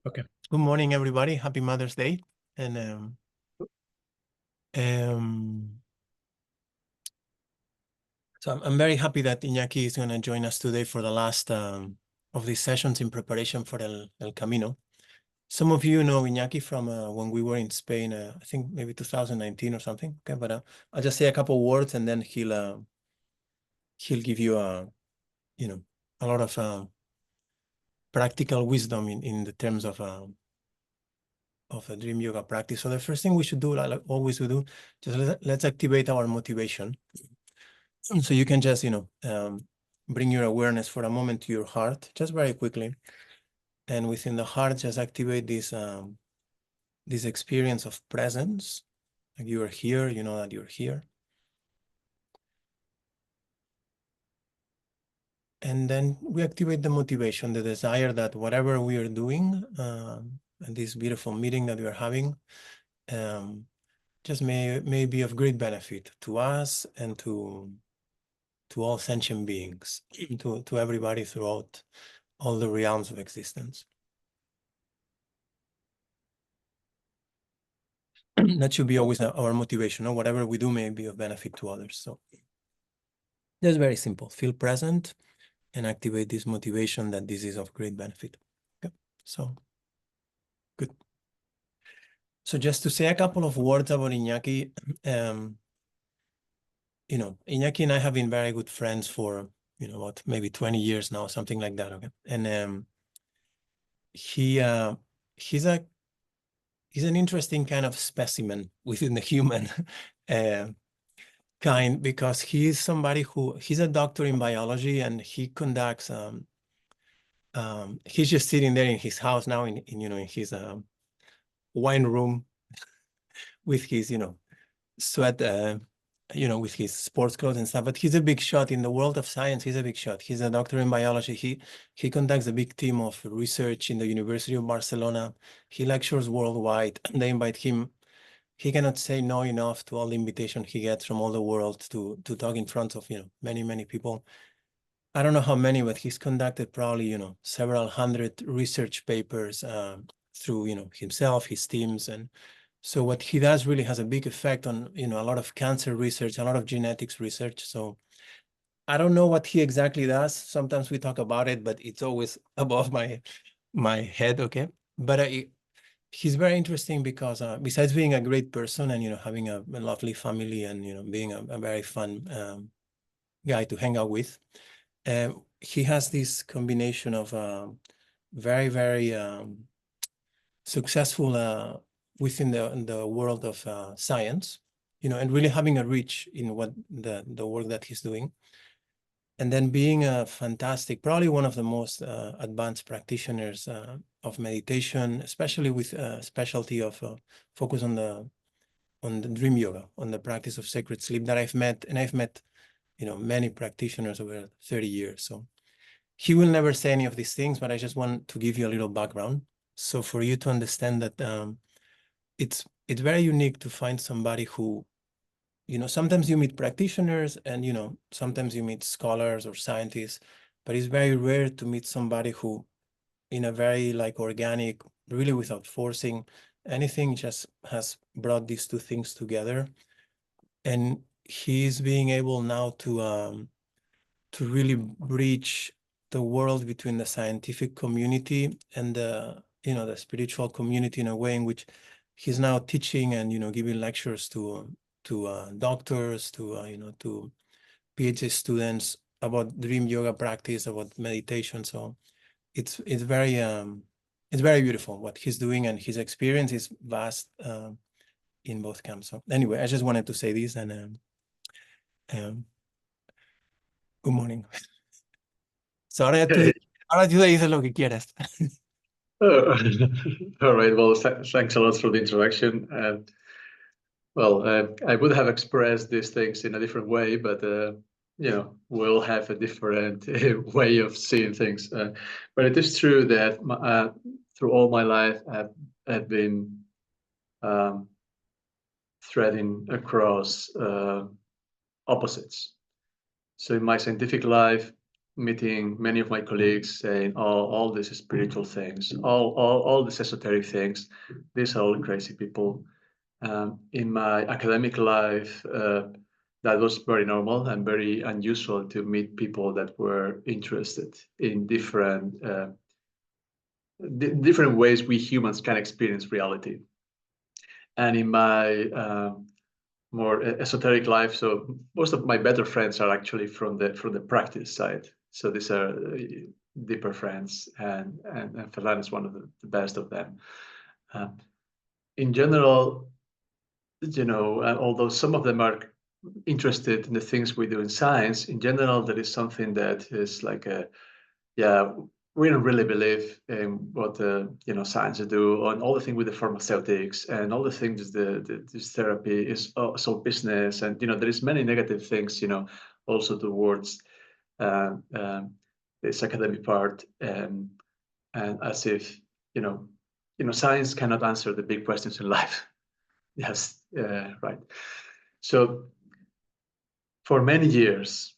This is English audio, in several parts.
Okay. Good morning, everybody. Happy Mother's Day. And so I'm very happy that Iñaki is going to join us today for the last of these sessions in preparation for El Camino. Some of you know Iñaki from when we were in Spain, I think maybe 2019 or something. Okay, but I'll just say a couple words and then he'll give you a lot of practical wisdom in the terms of a dream yoga practice. So the first thing we should do, like always we do, just let's activate our motivation. So you can just, bring your awareness for a moment to your heart, just very quickly. And within the heart, just activate this experience of presence. Like you are here, you know that you're here. And then we activate the motivation, the desire that whatever we are doing, and this beautiful meeting that we are having, just may be of great benefit to us and to all sentient beings, to everybody throughout all the realms of existence. That should be always our motivation, or whatever we do may be of benefit to others. So that's very simple. Feel present and activate this motivation that this is of great benefit. Okay, so good. So just to say a couple of words about Iñaki, Iñaki and I have been very good friends for, what, maybe 20 years now, something like that. Okay, and he's an interesting kind of specimen within the human kind, because he's somebody he's a doctor in biology, and he conducts he's just sitting there in his house now in his wine room with his sweat with his sports clothes and stuff. But he's a big shot in the world of science. He's a big shot. He's a doctor in biology. He conducts a big team of research in the University of Barcelona. He lectures worldwide, and they invite him. He cannot say no enough to all the invitation he gets from all the world to talk in front of many people. I don't know how many, but he's conducted probably several hundred research papers through himself, his teams, and so what he does really has a big effect on a lot of cancer research, a lot of genetics research. So I don't know what he exactly does. Sometimes we talk about it, but it's always above my head. Okay, but he's very interesting because besides being a great person and having a lovely family and being a very fun guy to hang out with, he has this combination of very successful within the world of science, and really having a reach in what the work that he's doing, and then being a fantastic, probably one of the most advanced practitioners of meditation, especially with a specialty of focus on the dream yoga, on the practice of sacred sleep that I've met, and I've met many practitioners over 30 years. So he will never say any of these things, but I just want to give you a little background. So for you to understand that it's very unique to find somebody who, sometimes you meet practitioners and, sometimes you meet scholars or scientists, but it's very rare to meet somebody who, in a very organic, really without forcing anything, just has brought these two things together. And he's being able now to really bridge the world between the scientific community and the spiritual community in a way in which he's now teaching and giving lectures to doctors, to PhD students about dream yoga practice, about meditation. So it's very beautiful what he's doing, and his experience is vast in both camps. So anyway, I just wanted to say this, and good morning. So ahora tú le dices lo que quieras. All right. Well, thanks a lot for the introduction. I would have expressed these things in a different way, but we'll have a different way of seeing things. But it is true that through all my life, I've been threading across opposites. So in my scientific life, meeting many of my colleagues saying, "Oh, all these spiritual things, all these esoteric things, these are all crazy people." In my academic life, that was very normal and very unusual to meet people that were interested in different ways we humans can experience reality. And in my more esoteric life, so most of my better friends are actually from the practice side. So these are deeper friends, and Ferran is one of the best of them. In general, you know, although some of them are interested in the things we do in science, in general, there is something that is like yeah, we don't really believe in what you know, science do, on all the things with the pharmaceutics and all the things this therapy is also business, and you know, there is many negative things, you know, also towards this academic part, and as if you know, science cannot answer the big questions in life. Yes, right. So for many years,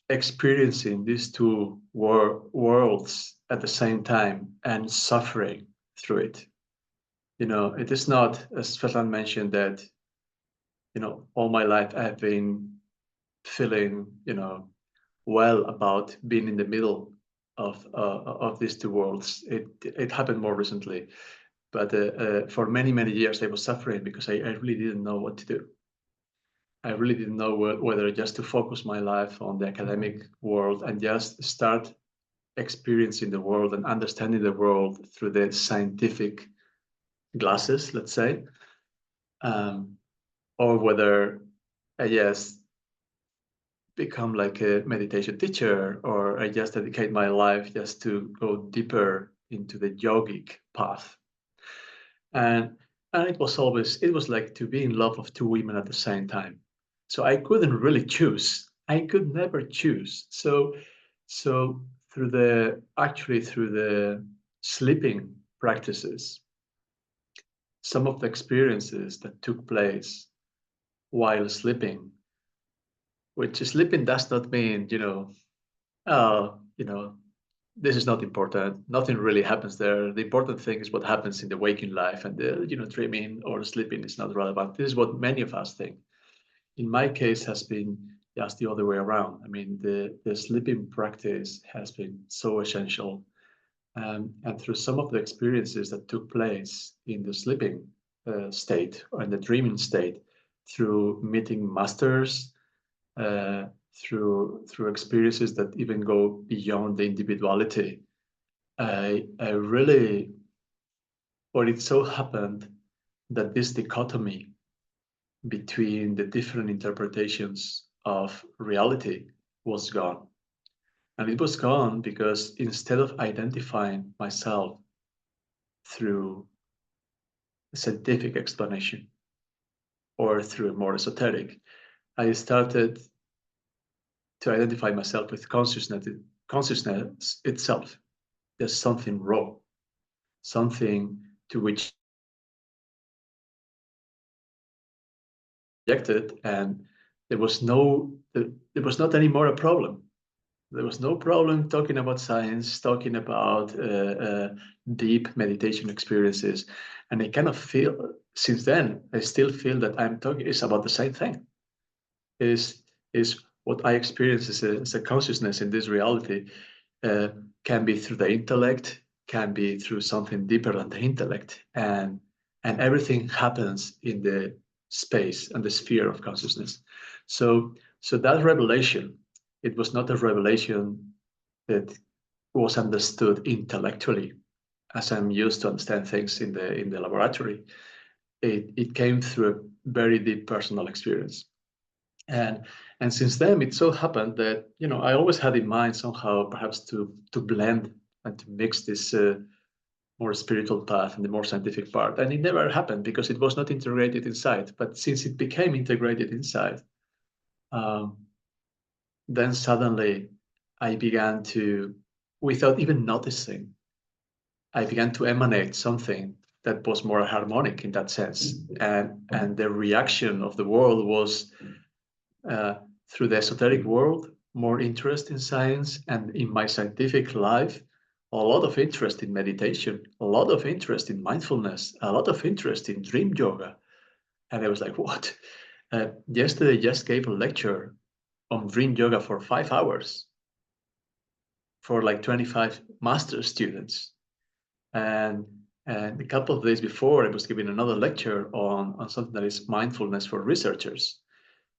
experiencing these two worlds at the same time and suffering through it. You know, it is not, as Ferran mentioned, that, you know, all my life I've been feeling, you know, well about being in the middle of these two worlds. It happened more recently, but for many years I was suffering because I really didn't know what to do. I really didn't know whether just to focus my life on the academic world and just start experiencing the world and understanding the world through the scientific glasses, let's say, or whether I just become like a meditation teacher, or I just dedicate my life just to go deeper into the yogic path. And it was like to be in love with two women at the same time. So I couldn't really choose. I could never choose. So through the sleeping practices, some of the experiences that took place while sleeping, which sleeping does not mean, you know, you know, this is not important. Nothing really happens there. The important thing is what happens in the waking life, and the, you know, dreaming or sleeping is not relevant. This is what many of us think. In my case, has been just the other way around. I mean, the sleeping practice has been so essential, and through some of the experiences that took place in the sleeping state or in the dreaming state, through meeting masters, uh, through experiences that even go beyond the individuality. I really, or it so happened that this dichotomy between the different interpretations of reality was gone. And it was gone because instead of identifying myself through a scientific explanation or through a more esoteric, I started to identify myself with consciousness itself. There's something raw, something to which rejected, and there was not anymore a problem. There was no problem talking about science, talking about deep meditation experiences, and I kind of feel since then I still feel that I'm talking is about the same thing. Is what I experience as a consciousness in this reality can be through the intellect, can be through something deeper than the intellect, and everything happens in the space and the sphere of consciousness. So that revelation, it was not a revelation that was understood intellectually, as I'm used to understand things in the laboratory. It came through a very deep personal experience. And since then, it so happened that, you know, I always had in mind somehow perhaps to blend and to mix this more spiritual path and the more scientific part. And it never happened because it was not integrated inside. But since it became integrated inside, then suddenly I began to, without even noticing, I began to emanate something that was more harmonic in that sense. And the reaction of the world was through the esoteric world more interest in science, and in my scientific life, a lot of interest in meditation, a lot of interest in mindfulness, a lot of interest in dream yoga. And I was like, what? Yesterday, just gave a lecture on dream yoga for 5 hours for like 25 master students. And a couple of days before, I was giving another lecture on something that is mindfulness for researchers.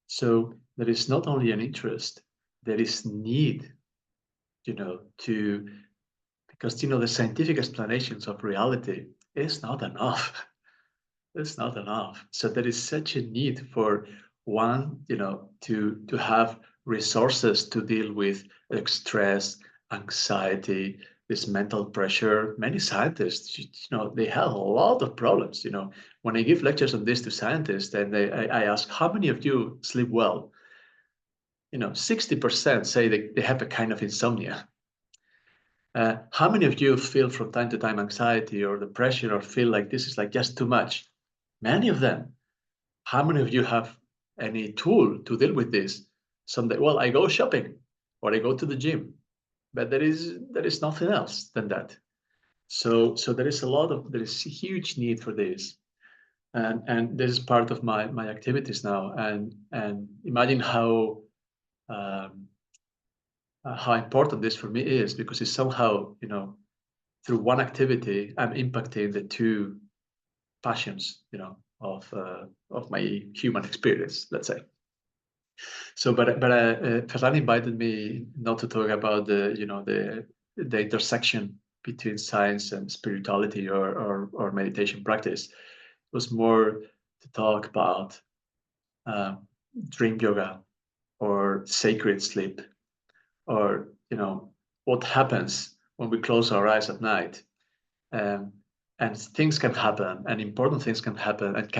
So there is not only an interest, there is need, because, the scientific explanations of reality is not enough. It's not enough. So there is such a need for one, to have resources to deal with stress, anxiety, this mental pressure. Many scientists, they have a lot of problems. When I give lectures on this to scientists, and I ask, how many of you sleep well? 60% say they have a kind of insomnia. How many of you feel from time to time anxiety or depression, or feel like this is like just too much? Many of them. How many of you have any tool to deal with this? Someday, well, I go shopping or I go to the gym, but there is nothing else than that. So there is a huge need for this, and this is part of my activities now. And imagine how important this for me is, because it's somehow, through one activity, I'm impacting the two passions, of my human experience, let's say. So, but Ferran invited me not to talk about the intersection between science and spirituality or meditation practice. It was more to talk about dream yoga or sacred sleep, or what happens when we close our eyes at night. And things can happen, and important things can happen, and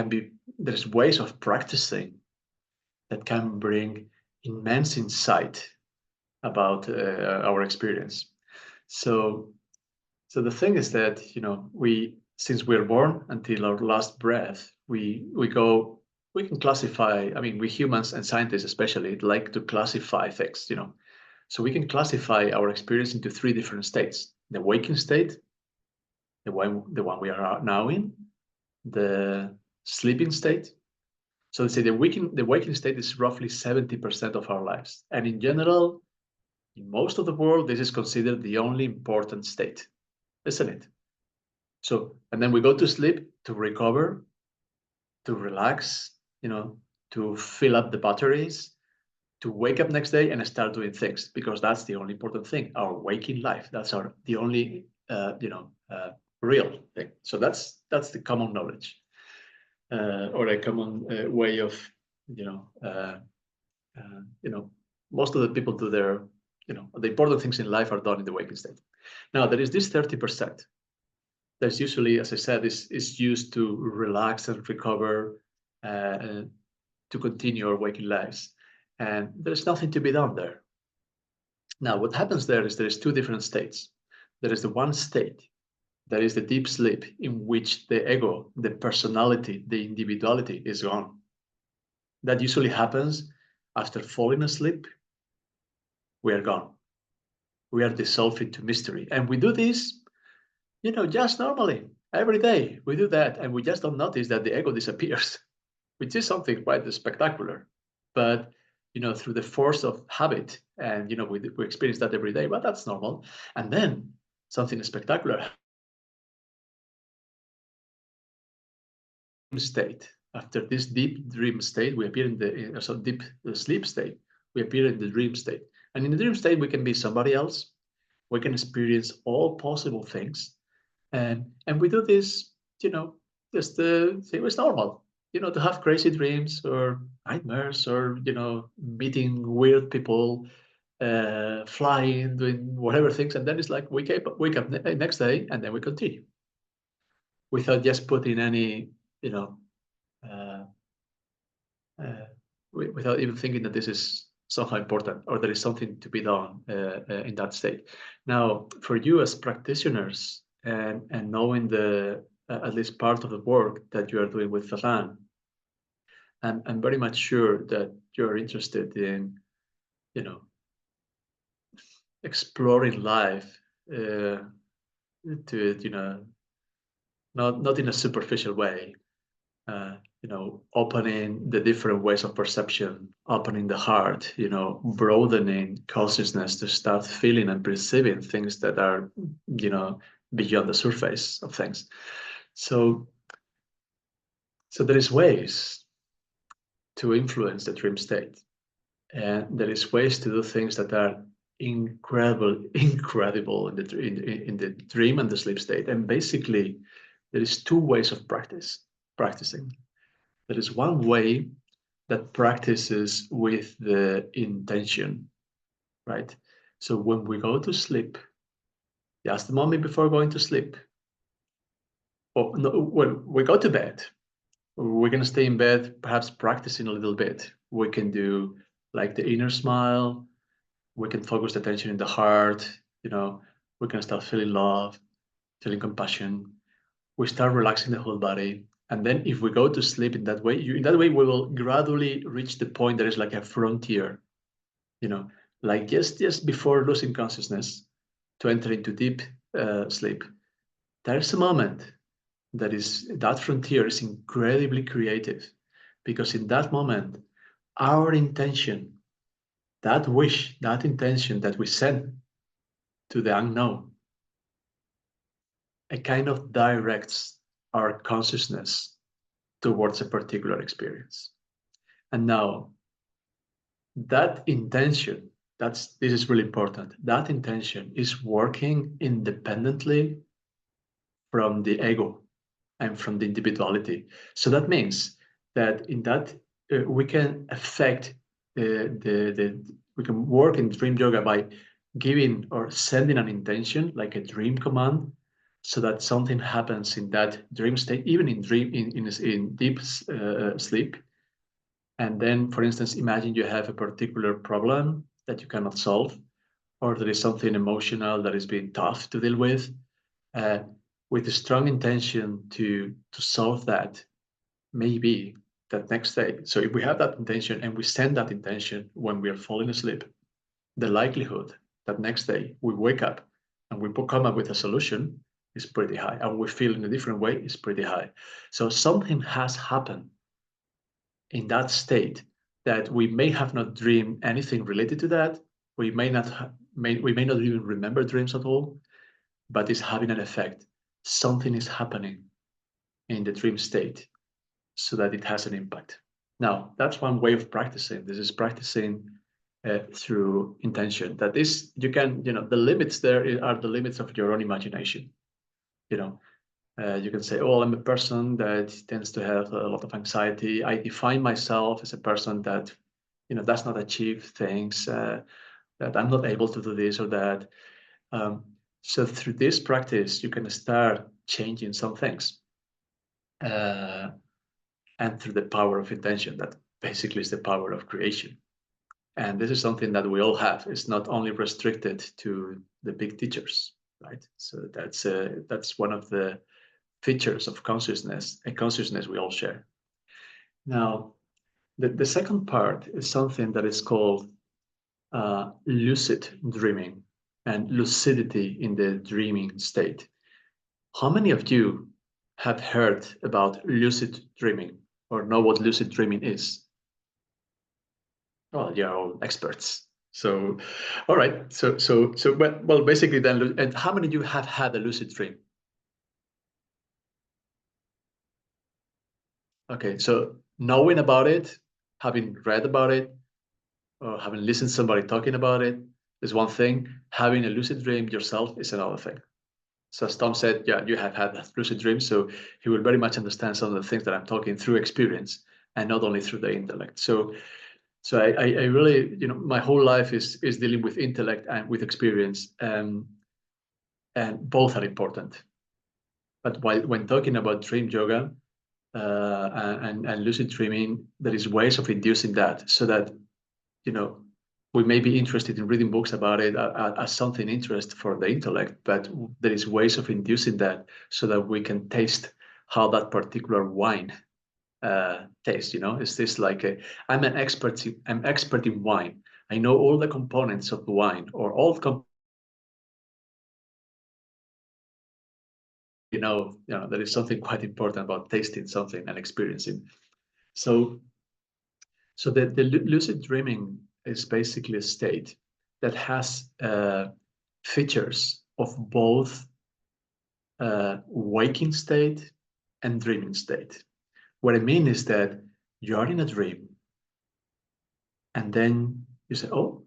there's ways of practicing that can bring immense insight about our experience. So the thing is that, since we're born until our last breath, we can classify. I mean, we humans and scientists especially like to classify things. So we can classify our experience into 3 different states: the waking state, the one we are now in, the sleeping state. So let's say the waking state is roughly 70% of our lives. And in general, in most of the world, this is considered the only important state, isn't it? So, and then we go to sleep to recover, to relax, to fill up the batteries, to wake up next day and start doing things, because that's the only important thing, our waking life. That's the only, real thing. So that's the common knowledge, or a common way of, most of the people do their, the important things in life are done in the waking state. Now, there is this 30% that's usually, as I said, is used to relax and recover, to continue our waking lives. And there's nothing to be done there. Now, what happens there is 2 different states. There is the one state that is the deep sleep, in which the ego, the personality, the individuality is gone. That usually happens after falling asleep. We are gone. We are dissolved into mystery. And we do this, just normally. Every day we do that, and we just don't notice that the ego disappears, which is something quite spectacular. But, through the force of habit, and, we experience that every day, but that's normal. And then something spectacular state. After this deep dream state, we appear in the deep sleep state. We appear in the dream state, and in the dream state, we can be somebody else. We can experience all possible things, and we do this, just it was normal, to have crazy dreams or nightmares, or meeting weird people, flying, doing whatever things, and then it's like wake up next day, and then we continue without just putting any, uh, without even thinking that this is somehow important, or there is something to be done in that state. Now, for you as practitioners, and knowing the at least part of the work that you are doing with Ferran, I'm very much sure that you're interested in, exploring life to, you know, not in a superficial way, you know, opening the different ways of perception, opening the heart, you know, broadening consciousness to start feeling and perceiving things that are, you know, beyond the surface of things. So there is ways to influence the dream state, and there is ways to do things that are incredible in the dream and the sleep state. And basically, there is two ways of practicing. There is one way that practices with the intention, right? So when we go to sleep, just the moment before going to sleep, or no, when we go to bed, we're going to stay in bed, perhaps practicing a little bit. We can do like the inner smile. We can focus the attention in the heart. You know, we can start feeling love, feeling compassion. We start relaxing the whole body. And then if we go to sleep in that way, we will gradually reach the point that is like a frontier, you know, like just before losing consciousness to enter into deep sleep. There's a moment that frontier is incredibly creative, because in that moment, our intention, that wish, that intention that we send to the unknown, it kind of directs our consciousness towards a particular experience. And now that intention, this is really important. That intention is working independently from the ego and from the individuality. So that means that in that we can affect we can work in dream yoga by giving or sending an intention, like a dream command, so that something happens in that dream state, even in deep sleep. And then, for instance, imagine you have a particular problem that you cannot solve, or there is something emotional that is being tough to deal with a strong intention to solve that, maybe that next day. So if we have that intention and we send that intention when we are falling asleep, the likelihood that next day we wake up and we come up with a solution is pretty high, and we feel in a different way is pretty high. So something has happened in that state that we may have not dreamed anything related to that. We may not even remember dreams at all, but it's having an effect. Something is happening in the dream state so that it has an impact. Now, that's one way of practicing. This is practicing through intention. That is, you can, you know, the limits there are the limits of your own imagination. You know, you can say, oh, I'm a person that tends to have a lot of anxiety. I define myself as a person that, you know, does not achieve things, that I'm not able to do this or that. So through this practice, you can start changing some things. And through the power of intention, that basically is the power of creation. And this is something that we all have. It's not only restricted to the big teachers, right? So that's one of the features of consciousness, a consciousness we all share. Now, the second part is something that is called lucid dreaming and lucidity in the dreaming state. How many of you have heard about lucid dreaming or know what lucid dreaming is? Well, you're all experts. So, all right. Well, basically then, and how many of you have had a lucid dream? Okay, so knowing about it, having read about it, or having listened to somebody talking about it is one thing. Having a lucid dream yourself is another thing. So as Tom said, yeah, you have had that lucid dream, so he will very much understand some of the things that I'm talking through experience and not only through the intellect. So I really, you know, my whole life is dealing with intellect and with experience, and both are important. But when talking about dream yoga and lucid dreaming, there is ways of inducing that, so that, you know, we may be interested in reading books about it as something interest for the intellect, but there is ways of inducing that so that we can taste how that particular wine taste. You know, is this like I'm expert in wine. I know all the components of the wine, or all there is something quite important about tasting something and experiencing. So the lucid dreaming is basically a state that has features of both waking state and dreaming state. What I mean is that you're in a dream, and then you say, oh,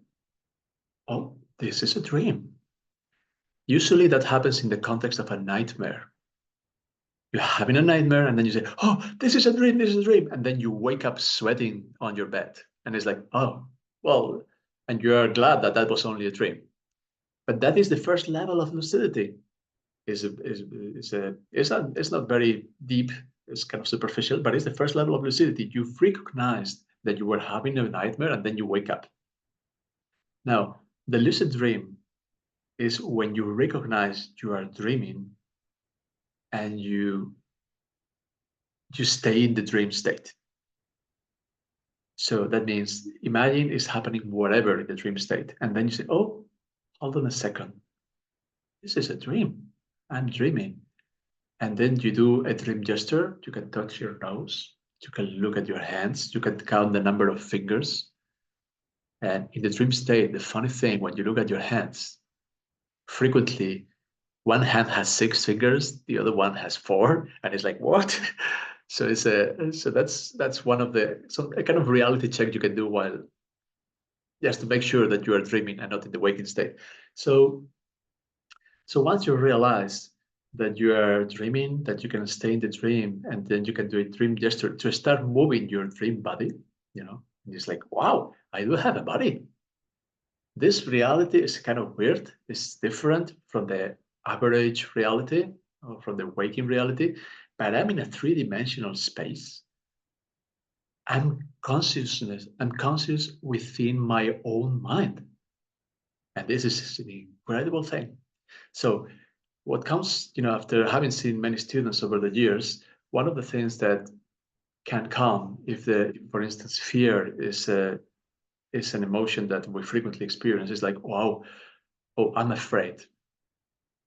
this is a dream. Usually that happens in the context of a nightmare. You're having a nightmare, and then you say, oh, this is a dream, this is a dream. And then you wake up sweating on your bed. And it's like, oh, well, and you are glad that that was only a dream. But that is the first level of lucidity. It's not very deep, it's kind of superficial, but it's the first level of lucidity. You've recognized that you were having a nightmare, and then you wake up. Now, the lucid dream is when you recognize you are dreaming and you stay in the dream state. So that means imagine it's happening whatever in the dream state. And then you say, oh, hold on a second. This is a dream. I'm dreaming. And then you do a dream gesture. You can touch your nose. You can look at your hands. You can count the number of fingers. And in the dream state, the funny thing, when you look at your hands, frequently one hand has 6 fingers, the other one has 4, and it's like, what? So that's one of a kind of reality check you can do while just to make sure that you are dreaming and not in the waking state. So once you realize that you are dreaming, that you can stay in the dream, and then you can do a dream gesture to start moving your dream body, and it's like, wow, I do have a body. This reality is kind of weird. It's different from the average reality or from the waking reality, but I'm in a 3-dimensional space. I'm conscious within my own mind. And this is an incredible thing. So what comes, after having seen many students over the years, one of the things that can come if for instance, fear is an emotion that we frequently experience, is like, wow, oh, I'm afraid.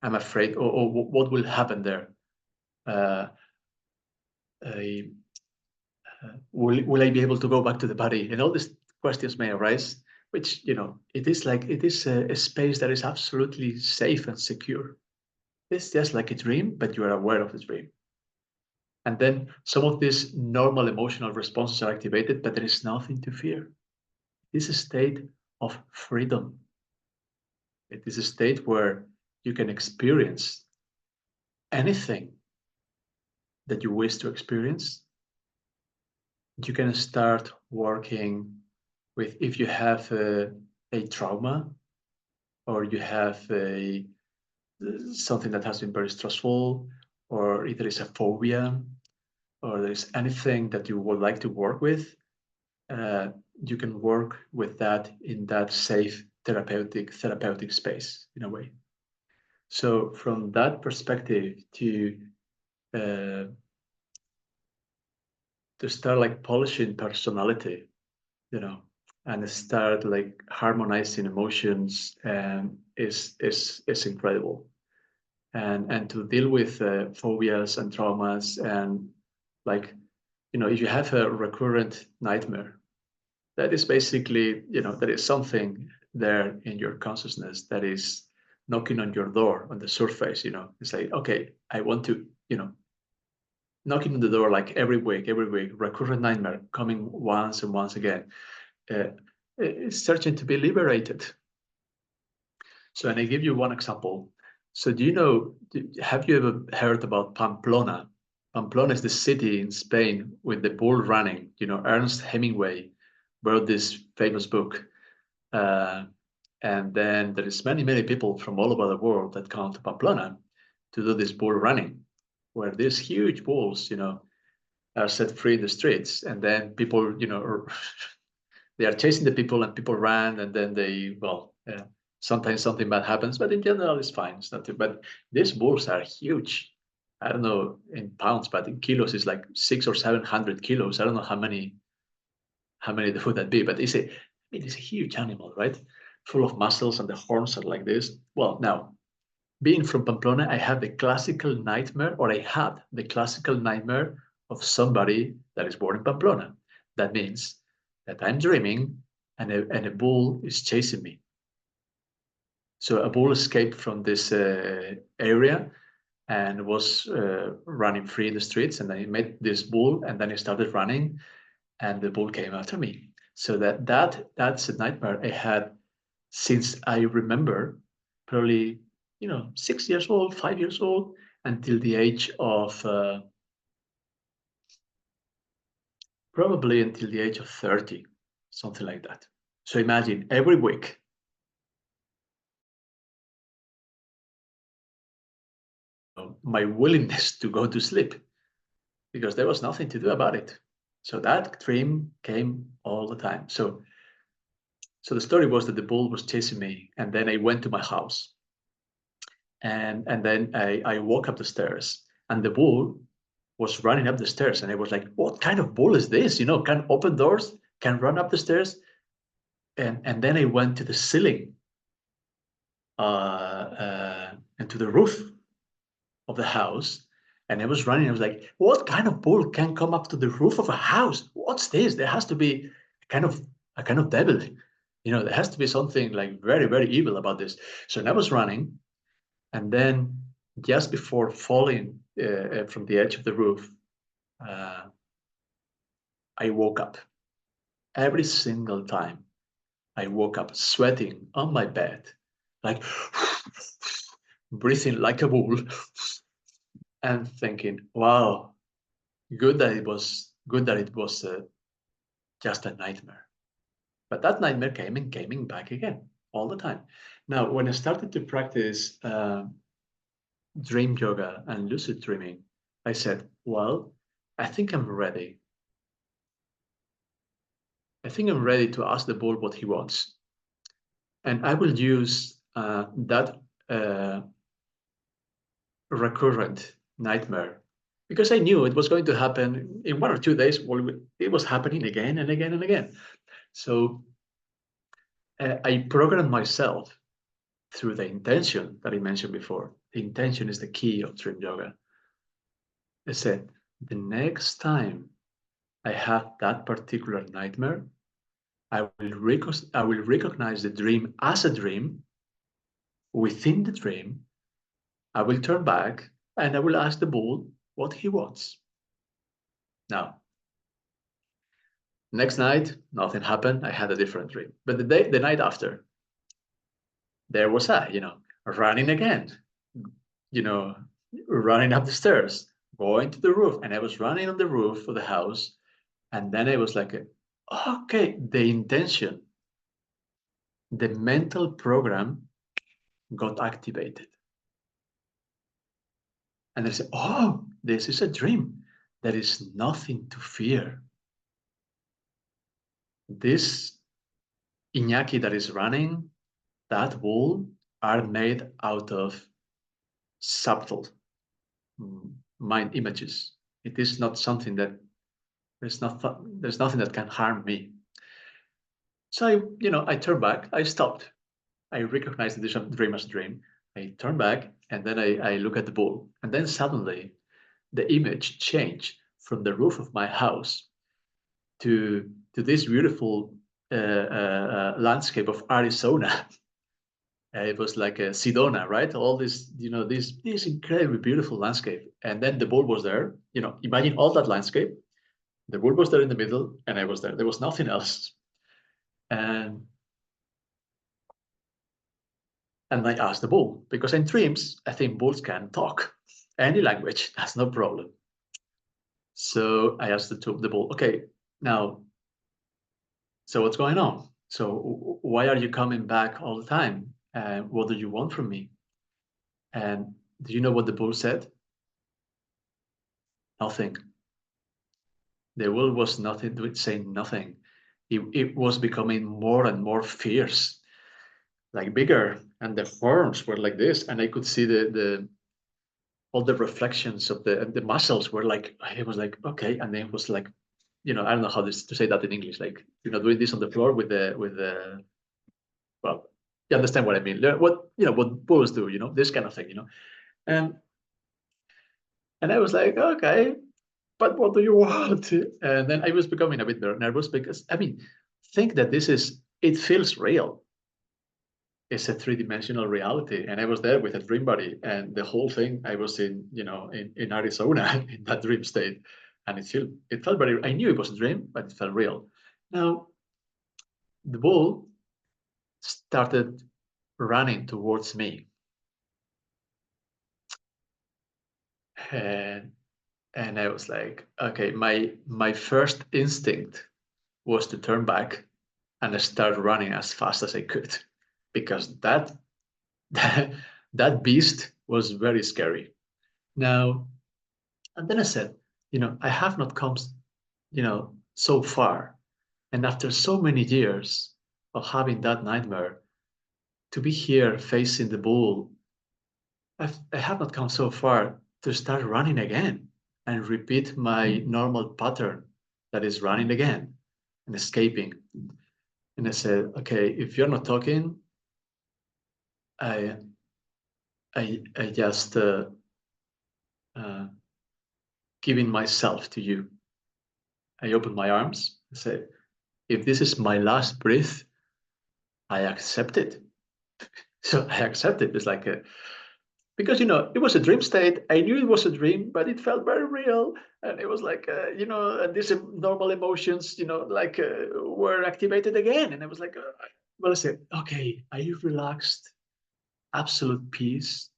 Oh, what will happen there? Will I be able to go back to the body? And all these questions may arise, which, it is a space that is absolutely safe and secure. It's just like a dream, but you are aware of the dream. And then some of these normal emotional responses are activated, but there is nothing to fear. It is a state of freedom. It is a state where you can experience anything that you wish to experience. You can start working with, if you have a trauma, or you have something that has been very stressful, or if there is a phobia, or there is anything that you would like to work with, you can work with that in that safe therapeutic space in a way. So from that perspective, to start like polishing personality, and start like harmonizing emotions, is incredible. And to deal with phobias and traumas, and like, if you have a recurrent nightmare, that is basically, there is something there in your consciousness that is knocking on your door on the surface. It's like, okay, I want to, knocking on the door like every week, recurrent nightmare coming once and once again. It's searching to be liberated. So, and I give you one example. So have you ever heard about Pamplona? Pamplona is the city in Spain with the bull running. Ernest Hemingway wrote this famous book. And then there is many people from all over the world that come to Pamplona to do this bull running, where these huge bulls, are set free in the streets. And then people, they are chasing the people, and people run, and then sometimes something bad happens, but in general, it's fine. It's not too bad. These bulls are huge. I don't know in pounds, but in kilos, it's like 600 or 700 kilos. I don't know how many would that be, but it's a huge animal, right? Full of muscles, and the horns are like this. Well, now, being from Pamplona, I have the classical nightmare, or I had the classical nightmare of somebody that is born in Pamplona. That means that I'm dreaming and a bull is chasing me. So a bull escaped from this area and was running free in the streets, and I met this bull, and then I started running, and the bull came after me. So that's a nightmare I had since I remember, probably 6 years old, 5 years old, until the age of probably until the age of 30, something like that. So imagine every week. My willingness to go to sleep, because there was nothing to do about it. So that dream came all the time. So the story was that the bull was chasing me, and then I went to my house, and then I walk up the stairs, and the bull was running up the stairs, and I was like, what kind of bull is this? Can open doors, can run up the stairs. And then I went to the ceiling and to the roof of the house, and I was running. I was like, what kind of bull can come up to the roof of a house? What's this? There has to be a kind of devil. There has to be something like very, very evil about this. So I was running, and then just before falling from the edge of the roof, I woke up. Every single time I woke up sweating on my bed, like breathing like a bull, and thinking, wow, good that it was just a nightmare. But that nightmare came back again all the time. Now, when I started to practice dream yoga and lucid dreaming, I said, well, I think I'm ready. I think I'm ready to ask the bull what he wants. And I will use that recurrent nightmare, because I knew it was going to happen in 1 or 2 days. Well, it was happening again and again and again. So I programmed myself through the intention that I mentioned before. The intention is the key of dream yoga. I said, the next time I have that particular nightmare, I will recognize the dream as a dream. Within the dream, I will turn back and I will ask the bull what he wants. Now, next night, nothing happened. I had a different dream. But the night after, there was I, running again, running up the stairs, going to the roof. And I was running on the roof of the house. And then I was like, okay, the intention, the mental program got activated. And I said, oh, this is a dream. There is nothing to fear. This Iñaki that is running, that bull, are made out of subtle mind images. It is not something that there's nothing that can harm me. So I turned back, I stopped. I recognized the dream as a dream. I turn back, and then I look at the bull, and then suddenly the image changed from the roof of my house to this beautiful landscape of Arizona. It was like a Sedona, right? All this, this incredibly beautiful landscape. And then the bull was there. Imagine all that landscape. The bull was there in the middle, and I was there. There was nothing else. And I asked the bull, because in dreams, I think bulls can talk any language. That's no problem. So I asked the bull, okay, now, so what's going on? So why are you coming back all the time? What do you want from me? And do you know what the bull said? Nothing. The bull was nothing, saying nothing. It was becoming more and more fierce, like bigger, and the horns were like this, and I could see all the reflections of the muscles were like, it was like, okay, and then it was like, I don't know how to say that in English, like, doing this on the floor with the well, You understand what I mean? What bulls do, this kind of thing, and I was like, okay, but what do you want? And then I was becoming a bit nervous because, I mean, think that it feels real. It's a three-dimensional reality. And I was there with a dream body, and the whole thing, I was in Arizona in that dream state. And it felt very, I knew it was a dream, but it felt real. Now, the bull started running towards me. And I was like, okay, my first instinct was to turn back and start running as fast as I could, because that beast was very scary. Now, and then I said, I have not come, so far, and after so many years of having that nightmare, to be here facing the bull, I have not come so far to start running again and repeat my normal pattern, that is running again and escaping. And I said, okay, if you're not talking, I just giving myself to you. I opened my arms and said, if this is my last breath, I accept it. So I accept it. It's like because it was a dream state. I knew it was a dream, but it felt very real, and it was like and these normal emotions, like were activated again, and I was like, well, I said, okay, are you relaxed? Absolute peace.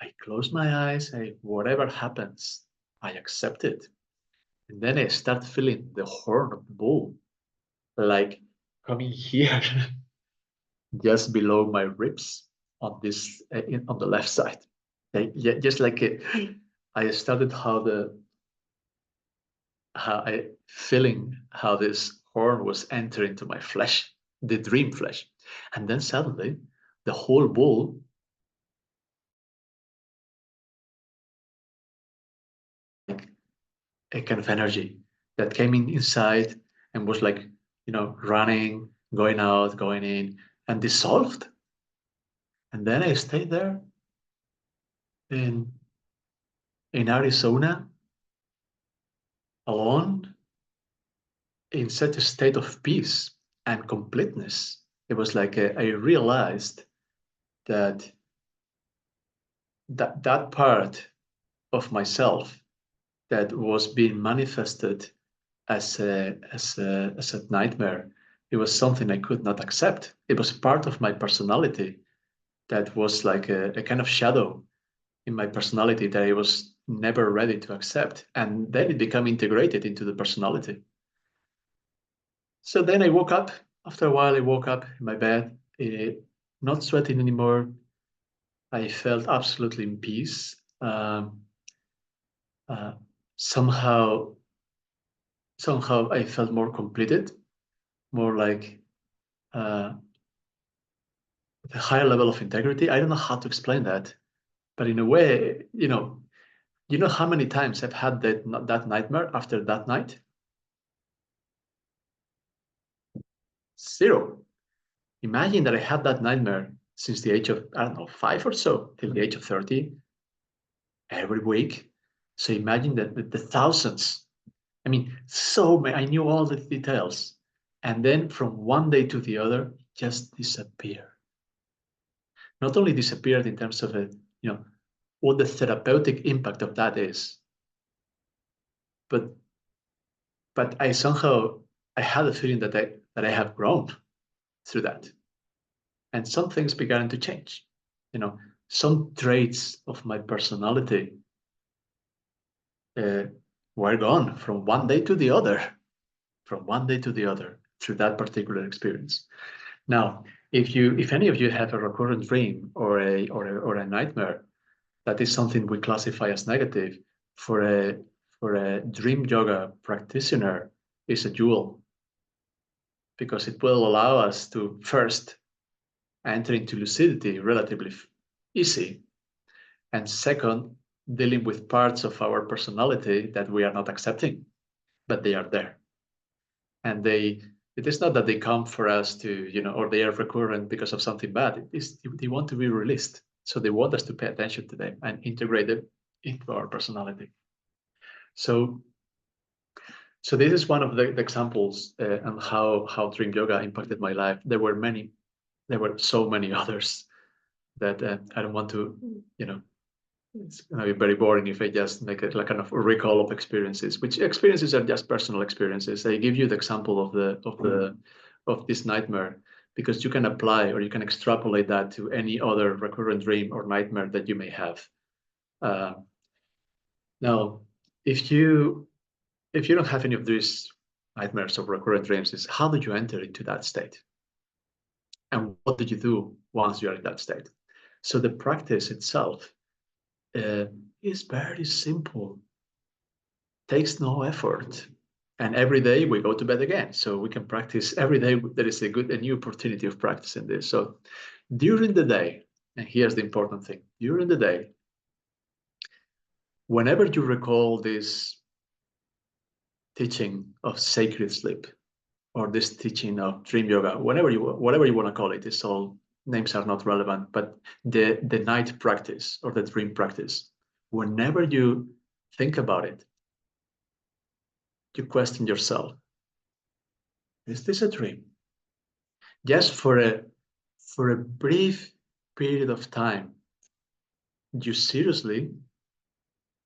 I close my eyes. Whatever happens, I accept it. And then I start feeling the horn of the bull, like coming here, just below my ribs on this on the left side. Just like I started how I feeling how this horn was entering to my flesh, the dream flesh, and then suddenly the whole bull like a kind of energy that came inside and was like running, going out, going in, and dissolved. And then I stayed there in Arizona alone in such a state of peace and completeness. It was like I realized that that part of myself that was being manifested as a nightmare, it was something I could not accept. It was part of my personality that was like a kind of shadow in my personality that I was never ready to accept. And then it became integrated into the personality. So then I woke up. After a while, I woke up in my bed, not sweating anymore. I felt absolutely in peace. Uh, somehow I felt more completed, more like uh, a higher level of integrity. I don't know how to explain that, but in a way, how many times I've had that nightmare after that night? Zero. Imagine that I had that nightmare since the age of, I don't know, 5 or so, till the age of 30, every week. So imagine that the thousands. I mean, so many, I knew all the details. And then from one day to the other, just disappear. Not only disappeared in terms of what the therapeutic impact of that is, but I had a feeling that I have grown through that. And some things began to change. Some traits of my personality uh, were gone from one day to the other, through that particular experience. Now, if any of you have a recurrent dream or a nightmare, that is something we classify as negative. For a dream yoga practitioner, is a jewel, because it will allow us to first enter into lucidity relatively easy, and second, dealing with parts of our personality that we are not accepting, but they are there, and It is not that they come for us to, or they are recurrent because of something bad. It is they want to be released. So they want us to pay attention to them and integrate them into our personality. So this is one of the examples on how dream yoga impacted my life. There were so many others that I don't want to, it's going to be very boring if I just make it like kind of a recall of experiences, which experiences are just personal experiences. I give you the example of this nightmare because you can apply or you can extrapolate that to any other recurrent dream or nightmare that you may have. Now, if you don't have any of these nightmares or recurrent dreams, is how did you enter into that state? And what did you do once you're in that state? So the practice itself is very simple, takes no effort. And every day we go to bed again. So we can practice every day. There is a new opportunity of practicing this. So during the day, and here's the important thing, during the day, whenever you recall this teaching of sacred sleep, or this teaching of dream yoga, whatever you want to call it, it's all names are not relevant, but the night practice or the dream practice, whenever you think about it, you question yourself, is this a dream? Just for a brief period of time, you seriously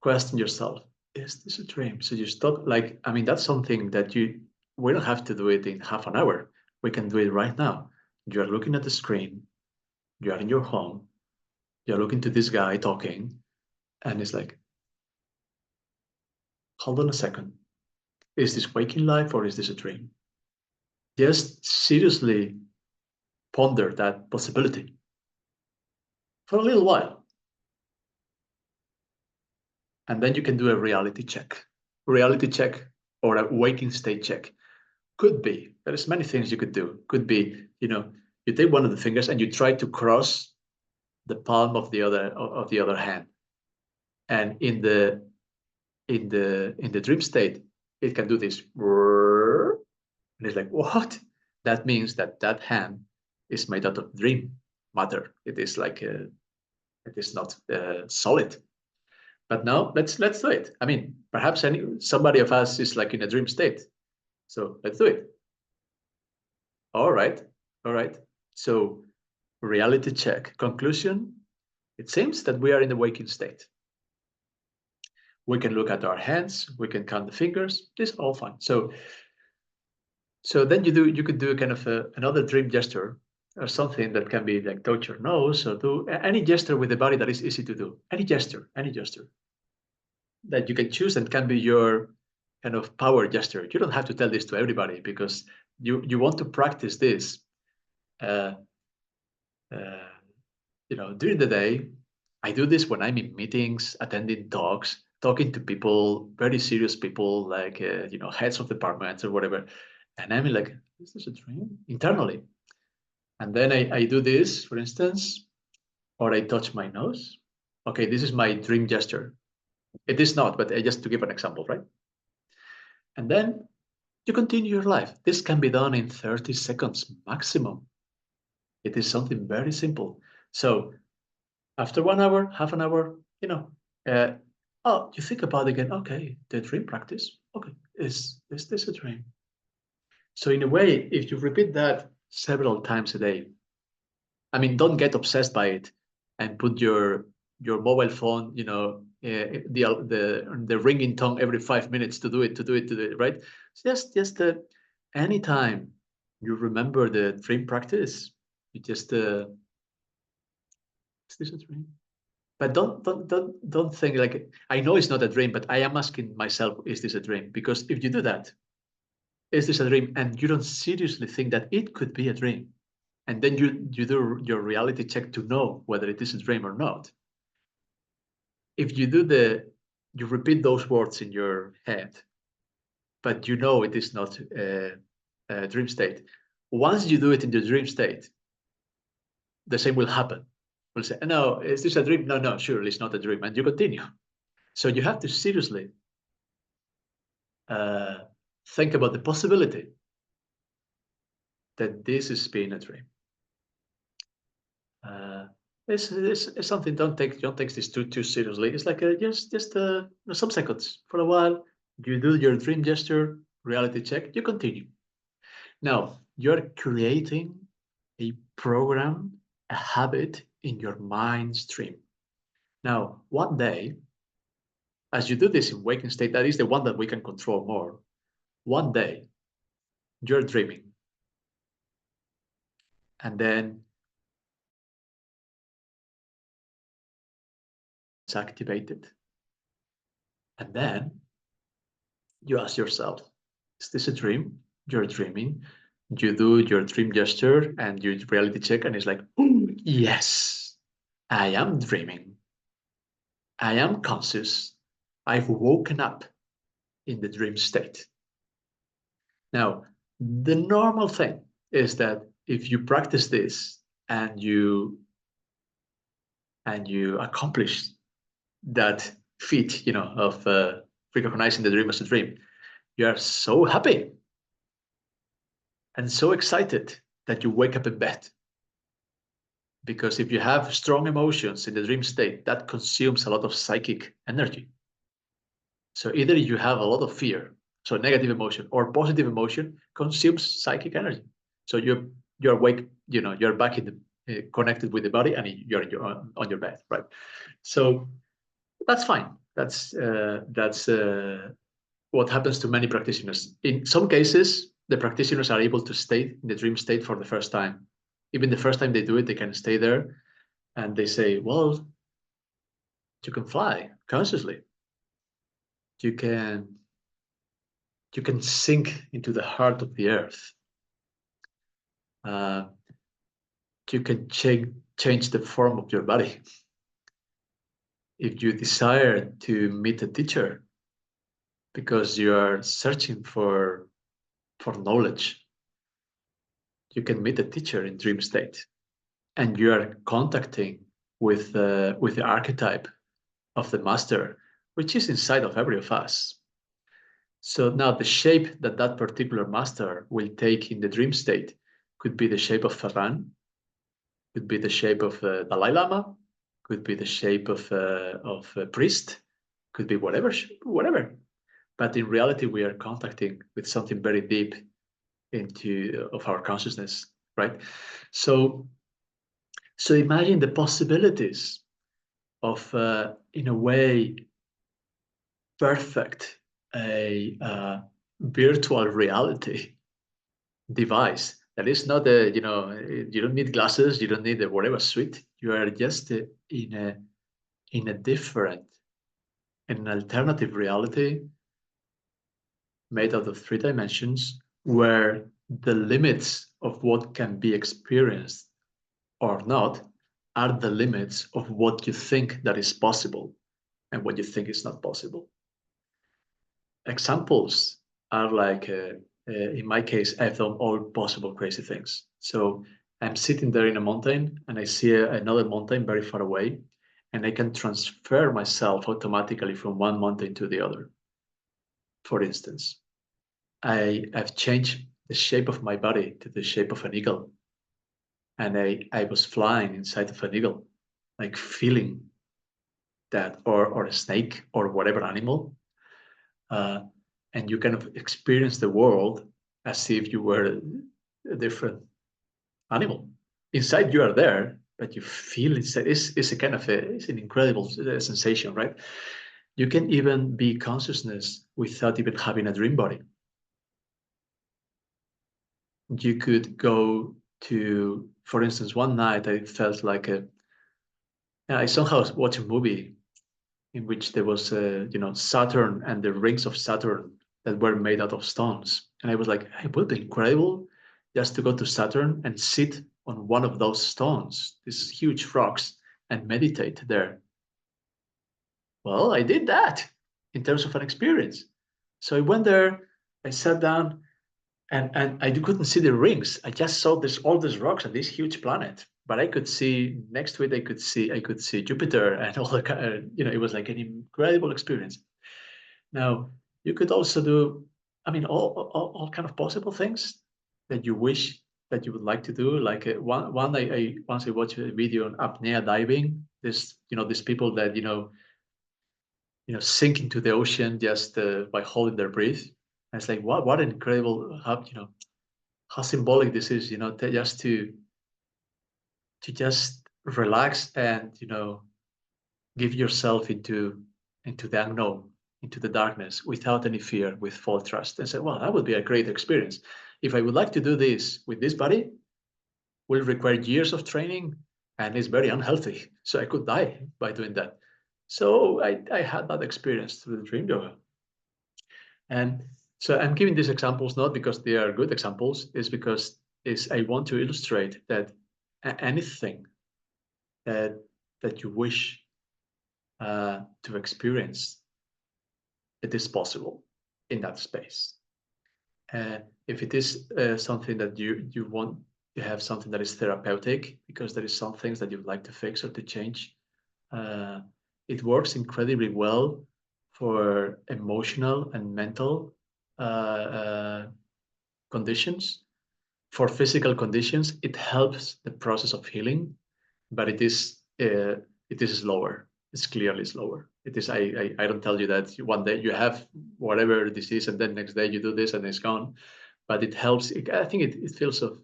question yourself, is this a dream? So you stop, that's something that we don't have to do it in half an hour. We can do it right now. You are looking at the screen, you are in your home, you're looking to this guy talking, and it's like, hold on a second. Is this waking life or is this a dream? Just seriously ponder that possibility for a little while. And then you can do a reality check. Reality check or a waking state check. Could be, there's many things you could do. Could be, you take one of the fingers and you try to cross the palm of the other hand. And in the dream state, it can do this. And it's like, what? That means that hand is made out of dream matter. It is like it is not solid. But now let's do it. I mean, perhaps somebody of us is like in a dream state. So let's do it. All right. So reality check. Conclusion. It seems that we are in the waking state. We can look at our hands. We can count the fingers. This is all fine. So then you could do kind of another dream gesture or something that can be like touch your nose or do any gesture with the body that is easy to do. Any gesture that you can choose and can be your kind of power gesture. You don't have to tell this to everybody because you want to practice this during the day. I do this when I'm in meetings, attending talks, talking to people, very serious people, like heads of departments or whatever. And I'm like, is this a dream? Internally. And then I do this, for instance, or I touch my nose. Okay, this is my dream gesture. It is not, but just to give an example, right? And then you continue your life. This can be done in 30 seconds maximum. It is something very simple. So after 1 hour, half an hour, you think about it again. Okay, the dream practice. Okay, is this a dream? So in a way, if you repeat that several times a day, I mean, don't get obsessed by it and put your mobile phone, the ringing tone every 5 minutes to do it, right? Just anytime you remember the dream practice, you just is this a dream? But don't think like, I know it's not a dream, but I am asking myself, is this a dream? Because if you do that, is this a dream? And you don't seriously think that it could be a dream. And then you do your reality check to know whether it is a dream or not. If you you repeat those words in your head, but you know it is not a dream state. Once you do it in the dream state, the same will happen. We'll say, no, is this a dream? No, surely it's not a dream. And you continue. So you have to seriously think about the possibility that this is being a dream. It's something. Don't take this too seriously. It's like just some seconds. For a while, you do your dream gesture, reality check, you continue. Now you're creating a program, a habit in your mind stream. Now, one day, as you do this in waking state, that is the one that we can control more. One day, you're dreaming, and then it's activated, and then you ask yourself, is this a dream? You're dreaming. You do your dream gesture and you reality check, and it's like, oh, yes, I am dreaming. I am conscious. I've woken up in the dream state. Now, the normal thing is that if you practice this and you accomplish that feat, of recognizing the dream as a dream, you are so happy and so excited that you wake up in bed. Because if you have strong emotions in the dream state, that consumes a lot of psychic energy. So either you have a lot of fear, so negative emotion, or positive emotion consumes psychic energy. So you're awake, you're back in the connected with the body, and you're on your bed, right? So that's fine. That's what happens to many practitioners. In some cases, the practitioners are able to stay in the dream state for the first time. Even the first time they do it, they can stay there, and they say, well, you can fly consciously. You can sink into the heart of the earth. You can change the form of your body. If you desire to meet a teacher because you are searching for knowledge, you can meet a teacher in dream state, and you are contacting with the archetype of the master, which is inside of every of us. So now the shape that particular master will take in the dream state could be the shape of Ferran, could be the shape of Dalai Lama, could be the shape of a priest, could be whatever. But in reality, we are contacting with something very deep of our consciousness, right? So imagine the possibilities of, in a way, perfect a virtual reality device that is not you don't need glasses, you don't need a whatever suite. You are just in a different, in an alternative reality made out of 3 dimensions, where the limits of what can be experienced or not are the limits of what you think that is possible and what you think is not possible. Examples are like, in my case, I've done all possible crazy things. So I'm sitting there in a mountain and I see another mountain very far away, and I can transfer myself automatically from one mountain to the other. For instance, I've changed the shape of my body to the shape of an eagle, and I was flying inside of an eagle, like feeling that, or a snake or whatever animal. And you kind of experience the world as if you were a different animal. Inside you are there, but you feel inside. It's a kind of it's an incredible sensation, right? You can even be consciousness without even having a dream body. You could go to, for instance, one night I felt like I somehow watched a movie in which there was Saturn and the rings of Saturn that were made out of stones, and I was like, it would be incredible just to go to Saturn and sit on one of those stones, these huge rocks, and meditate there. Well, I did that in terms of an experience. So I went there, I sat down, and I couldn't see the rings. I just saw all these rocks and this huge planet. But I could see next to it. I could see Jupiter and all the it was like an incredible experience. Now you could also do, I mean, all kind of possible things that you wish that you would like to do? Like once I watched a video on apnea diving. There's these people that sink into the ocean just by holding their breath. And it's like what an incredible how symbolic this is. Just to just relax and give yourself into the unknown, into the darkness, without any fear, with full trust, and say, well, that would be a great experience. If I would like to do this with this body, will require years of training, and it's very unhealthy. So I could die by doing that. So I had that experience through the dream yoga. And so I'm giving these examples not because they are good examples, it's because I want to illustrate that anything that you wish to experience, it is possible in that space. If it is something that you want to have, something that is therapeutic, because there is some things that you'd like to fix or to change, it works incredibly well for emotional and mental conditions. For physical conditions, it helps the process of healing, but it is slower. It's clearly slower. It is. I don't tell you that one day you have whatever disease and then next day you do this and it's gone, but it helps. I think it feels to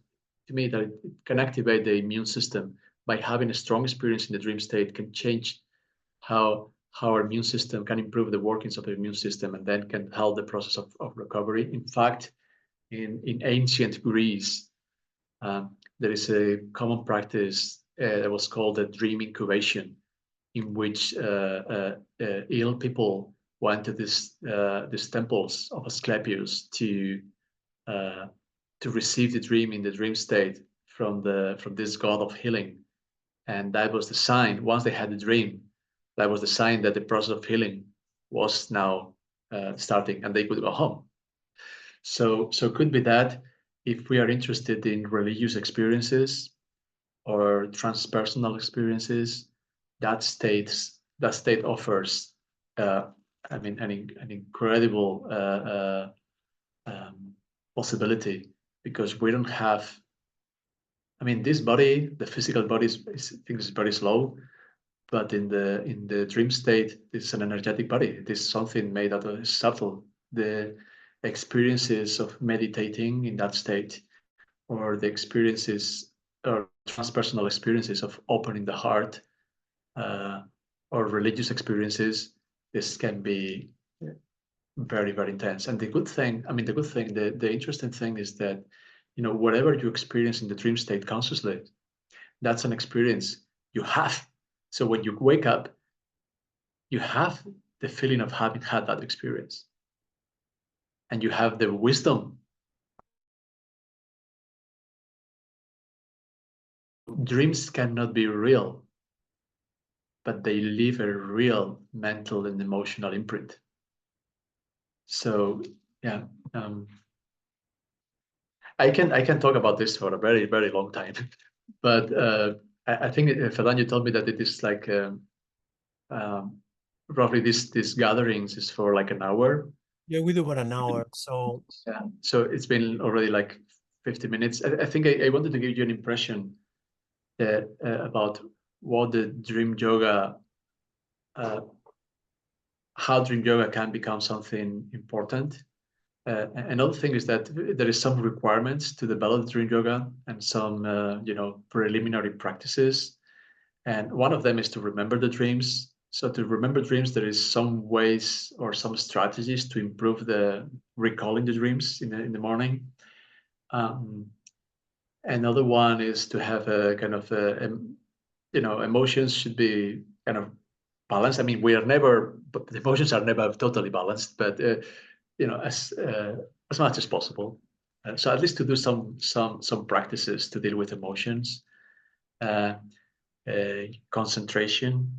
me that it can activate the immune system by having a strong experience in the dream state. Can change how our immune system can improve the workings of the immune system, and then can help the process of recovery. In fact, in ancient Greece, there is a common practice that was called a dream incubation, in which ill people went to these temples of Asclepius to receive the dream in the dream state from this god of healing, and that was the sign. Once they had the dream, that was the sign that the process of healing was now starting, and they could go home. So could be that if we are interested in religious experiences or transpersonal experiences, that state offers, an incredible possibility, because we don't have. I mean, this body, the physical body, is very slow, but in the dream state, it's an energetic body. It is something made out of subtle. The experiences of meditating in that state, or the experiences or transpersonal experiences of opening the heart, or religious experiences, this can be very, very intense. And the interesting thing is that, whatever you experience in the dream state consciously, that's an experience you have. So when you wake up, you have the feeling of having had that experience, and you have the wisdom. Dreams cannot be real, but they leave a real mental and emotional imprint. So yeah, I can talk about this for a very, very long time, but I think Ferran, you told me that it is like roughly this gatherings is for like an hour. Yeah, we do about an hour. So yeah, so it's been already like 50 minutes. I think I wanted to give you an impression that about what the dream yoga, how dream yoga can become something important. Another thing is that there is some requirements to develop dream yoga, and some preliminary practices. And one of them is to remember the dreams. So to remember dreams, there is some ways or some strategies to improve the recalling the dreams in the morning. Another one is to have a kind of emotions should be kind of balanced. I mean, but the emotions are never totally balanced, but as much as possible. So at least to do some practices to deal with emotions, concentration.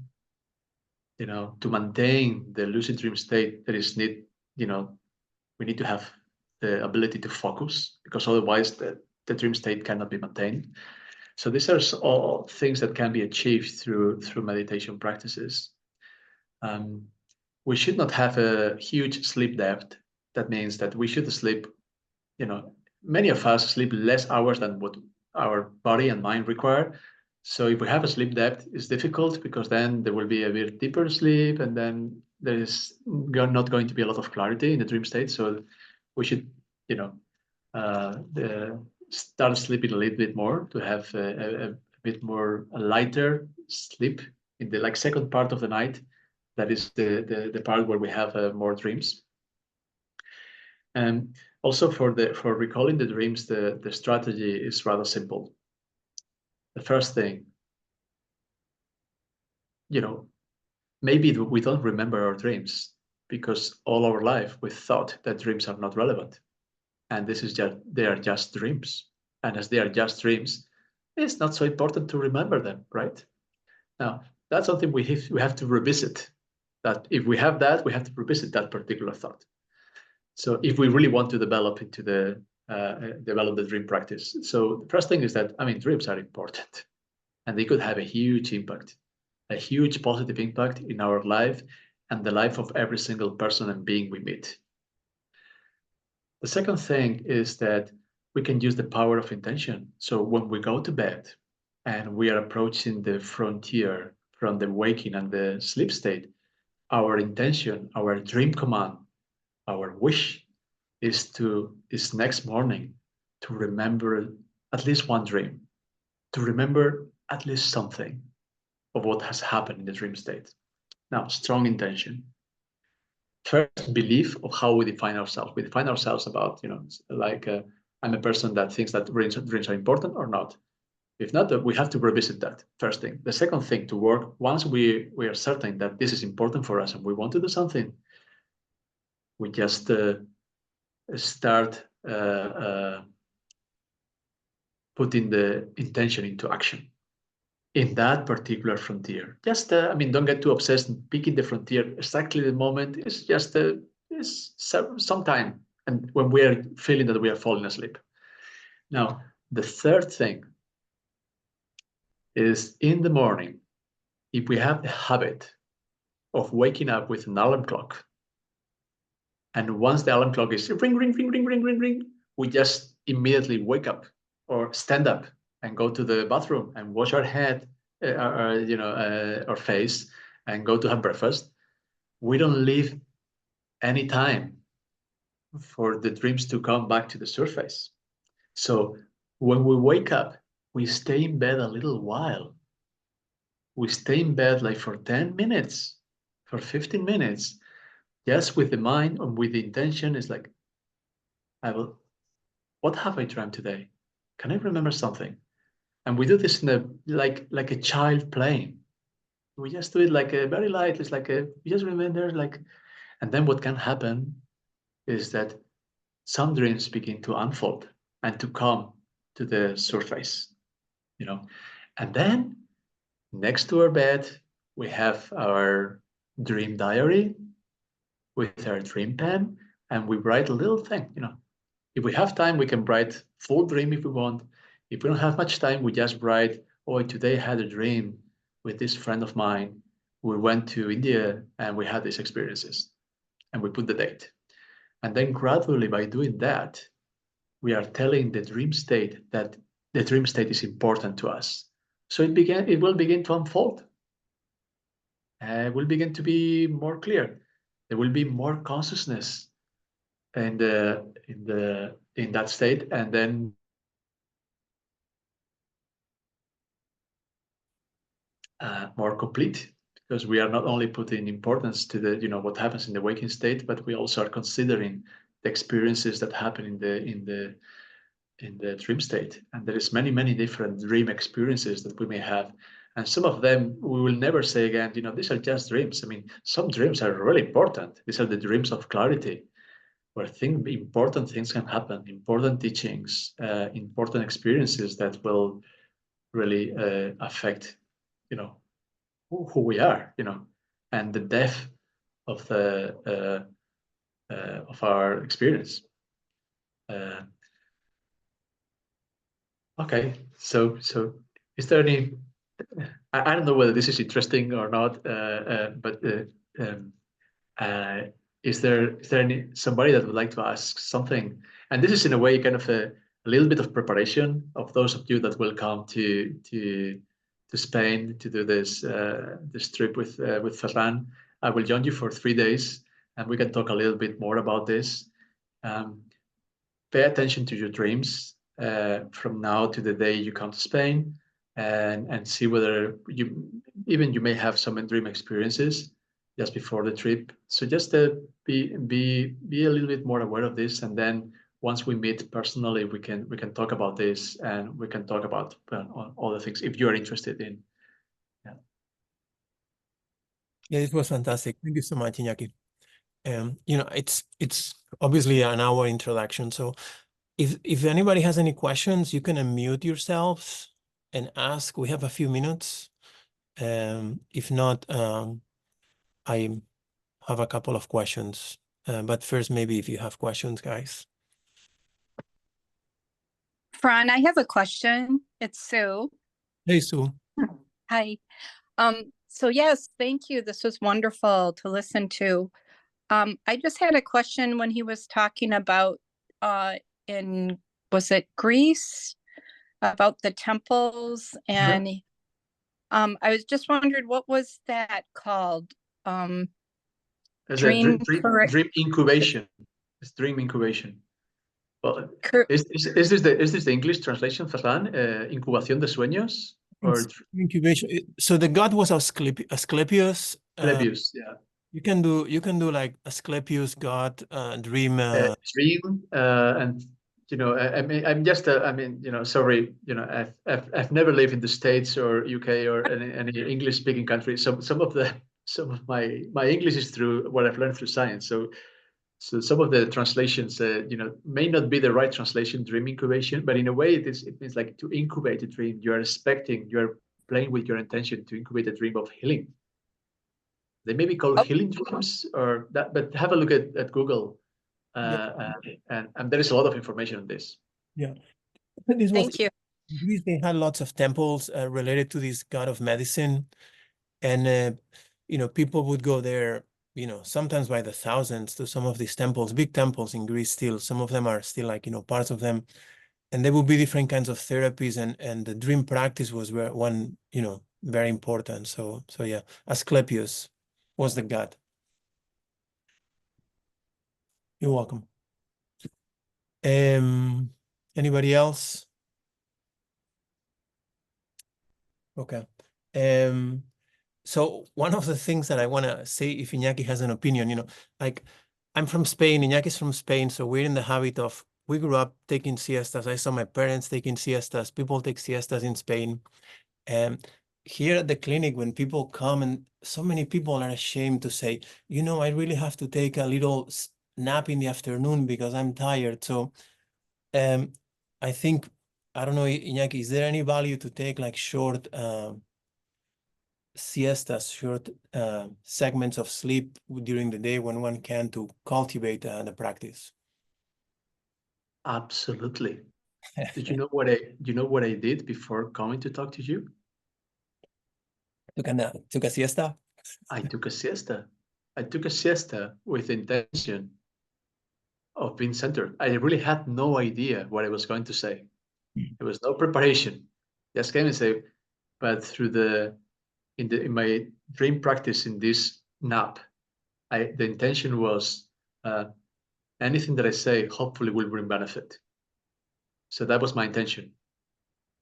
To maintain the lucid dream state, there is need. We need to have the ability to focus, because otherwise the dream state cannot be maintained. So these are all things that can be achieved through meditation practices. We should not have a huge sleep debt. That means that we should sleep, many of us sleep less hours than what our body and mind require. So if we have a sleep debt, it's difficult because then there will be a bit deeper sleep, and then there is not going to be a lot of clarity in the dream state. So we should, start sleeping a little bit more to have a bit more a lighter sleep in the second part of the night. That is the part where we have more dreams. And also for recalling the dreams, the strategy is rather simple. The first thing, maybe we don't remember our dreams because all our life we thought that dreams are not relevant, and they are just dreams. And as they are just dreams, it's not so important to remember them, right? Now, that's something we have to revisit. That if we have that, we have to revisit that particular thought. So if we really want to develop the dream practice. So the first thing is that, dreams are important, and they could have a huge impact, a huge positive impact in our life and the life of every single person and being we meet. The second thing is that we can use the power of intention. So when we go to bed and we are approaching the frontier from the waking and the sleep state, our intention, our dream command, our wish is next morning to remember at least one dream, to remember at least something of what has happened in the dream state. Now, strong intention. First, belief of how we define ourselves. We define ourselves about, I'm a person that thinks that dreams are important or not. If not, we have to revisit that first thing. The second thing to work, once we are certain that this is important for us and we want to do something, we just start putting the intention into action in that particular frontier. Just, don't get too obsessed in picking the frontier exactly the moment. It's just some time, and when we are feeling that we are falling asleep. Now, the third thing is in the morning, if we have the habit of waking up with an alarm clock, and once the alarm clock is ring, ring, ring, ring, ring, ring, ring, we just immediately wake up or stand up and go to the bathroom and wash our head, our face, and go to have breakfast. We don't leave any time for the dreams to come back to the surface. So when we wake up, we stay in bed a little while. We stay in bed like for 10 minutes, for 15 minutes, just with the mind and with the intention is like, what have I dreamt today? Can I remember something? And we do this in like a child playing. We just do it like a very light. It's like you just remember and then what can happen is that some dreams begin to unfold and to come to the surface, And then next to our bed, we have our dream diary with our dream pen, and we write a little thing, If we have time, we can write full dream if we want. If we don't have much time, we just write, oh, today I had a dream with this friend of mine. We went to India and we had these experiences. And we put the date. And then gradually by doing that, we are telling the dream state that the dream state is important to us. So it will begin to unfold. It will begin to be more clear. There will be more consciousness in that state, and then more complete, because we are not only putting importance to the what happens in the waking state, but we also are considering the experiences that happen in the dream state. And there is many different dream experiences that we may have, and some of them we will never say again, these are just dreams. Some dreams are really important. These are the dreams of clarity, where important things can happen, important teachings, important experiences that will really affect, who we are, and the depth of of our experience. Okay, so is there any? I don't know whether this is interesting or not, but is there somebody that would like to ask something? And this is in a way kind of a little bit of preparation of those of you that will come to Spain to do this trip with Ferran. I will join you for 3 days, and we can talk a little bit more about this. Pay attention to your dreams from now to the day you come to Spain, and see whether you may have some dream experiences just before the trip. So just be a little bit more aware of this, and then once we meet personally, we can talk about this, and we can talk about all the things if you are interested in. Yeah, it was fantastic. Thank you so much, Iñaki. You know, it's obviously an hour introduction. So if anybody has any questions, you can unmute yourselves and ask. We have a few minutes. If not, I have a couple of questions. But first, maybe if you have questions, guys. Ferran, I have a question. It's Sue. Hey, Sue. Hi. So yes, thank you. This was wonderful to listen to. I just had a question when he was talking about was it Greece, about the temples, and I was just wondered, what was that called? Dream incubation. It's dream incubation. Well, is this the English translation, Ferran? Incubación de sueños, or incubation? So the god was Asclepius. Asclepius, yeah. You can do like Asclepius god dream. Dream, and you know, I'm just sorry, you know, I've never lived in the States or UK or any English speaking country. Some of my English is through what I've learned through science. So some of the translations, you know, may not be the right translation, dream incubation, but in a way it means like to incubate a dream. You're playing with your intention to incubate a dream of healing. They may be called healing dreams or that, but have a look at Google, and there is a lot of information on this. Yeah. Thank you. In Greece, they had lots of temples related to this god of medicine. And, you know, people would go there, you know, sometimes by the thousands to some of these temples, big temples in Greece still. Some of them are still like, you know, parts of them. And there will be different kinds of therapies, and the dream practice was one, you know, very important. So yeah, Asclepius was the god. You're welcome. Anybody else? Okay. So one of the things that I want to say, if Iñaki has an opinion, you know, like I'm from Spain, Iñaki's from Spain, so we're in the habit of, we grew up taking siestas. I saw my parents taking siestas. People take siestas in Spain. And here at the clinic, when people come, and so many people are ashamed to say, you know, I really have to take a little nap in the afternoon because I'm tired. So I think, I don't know, Iñaki, is there any value to take like short siestas, short segments of sleep during the day when one can, to cultivate the practice? Absolutely. Did you know what I did before coming to talk to you? Took a siesta? I took a siesta. I took a siesta with intention of being centered. I really had no idea what I was going to say. There was no preparation. Just came and say, but in my dream practice in this nap, the intention was anything that I say hopefully will bring benefit. So that was my intention.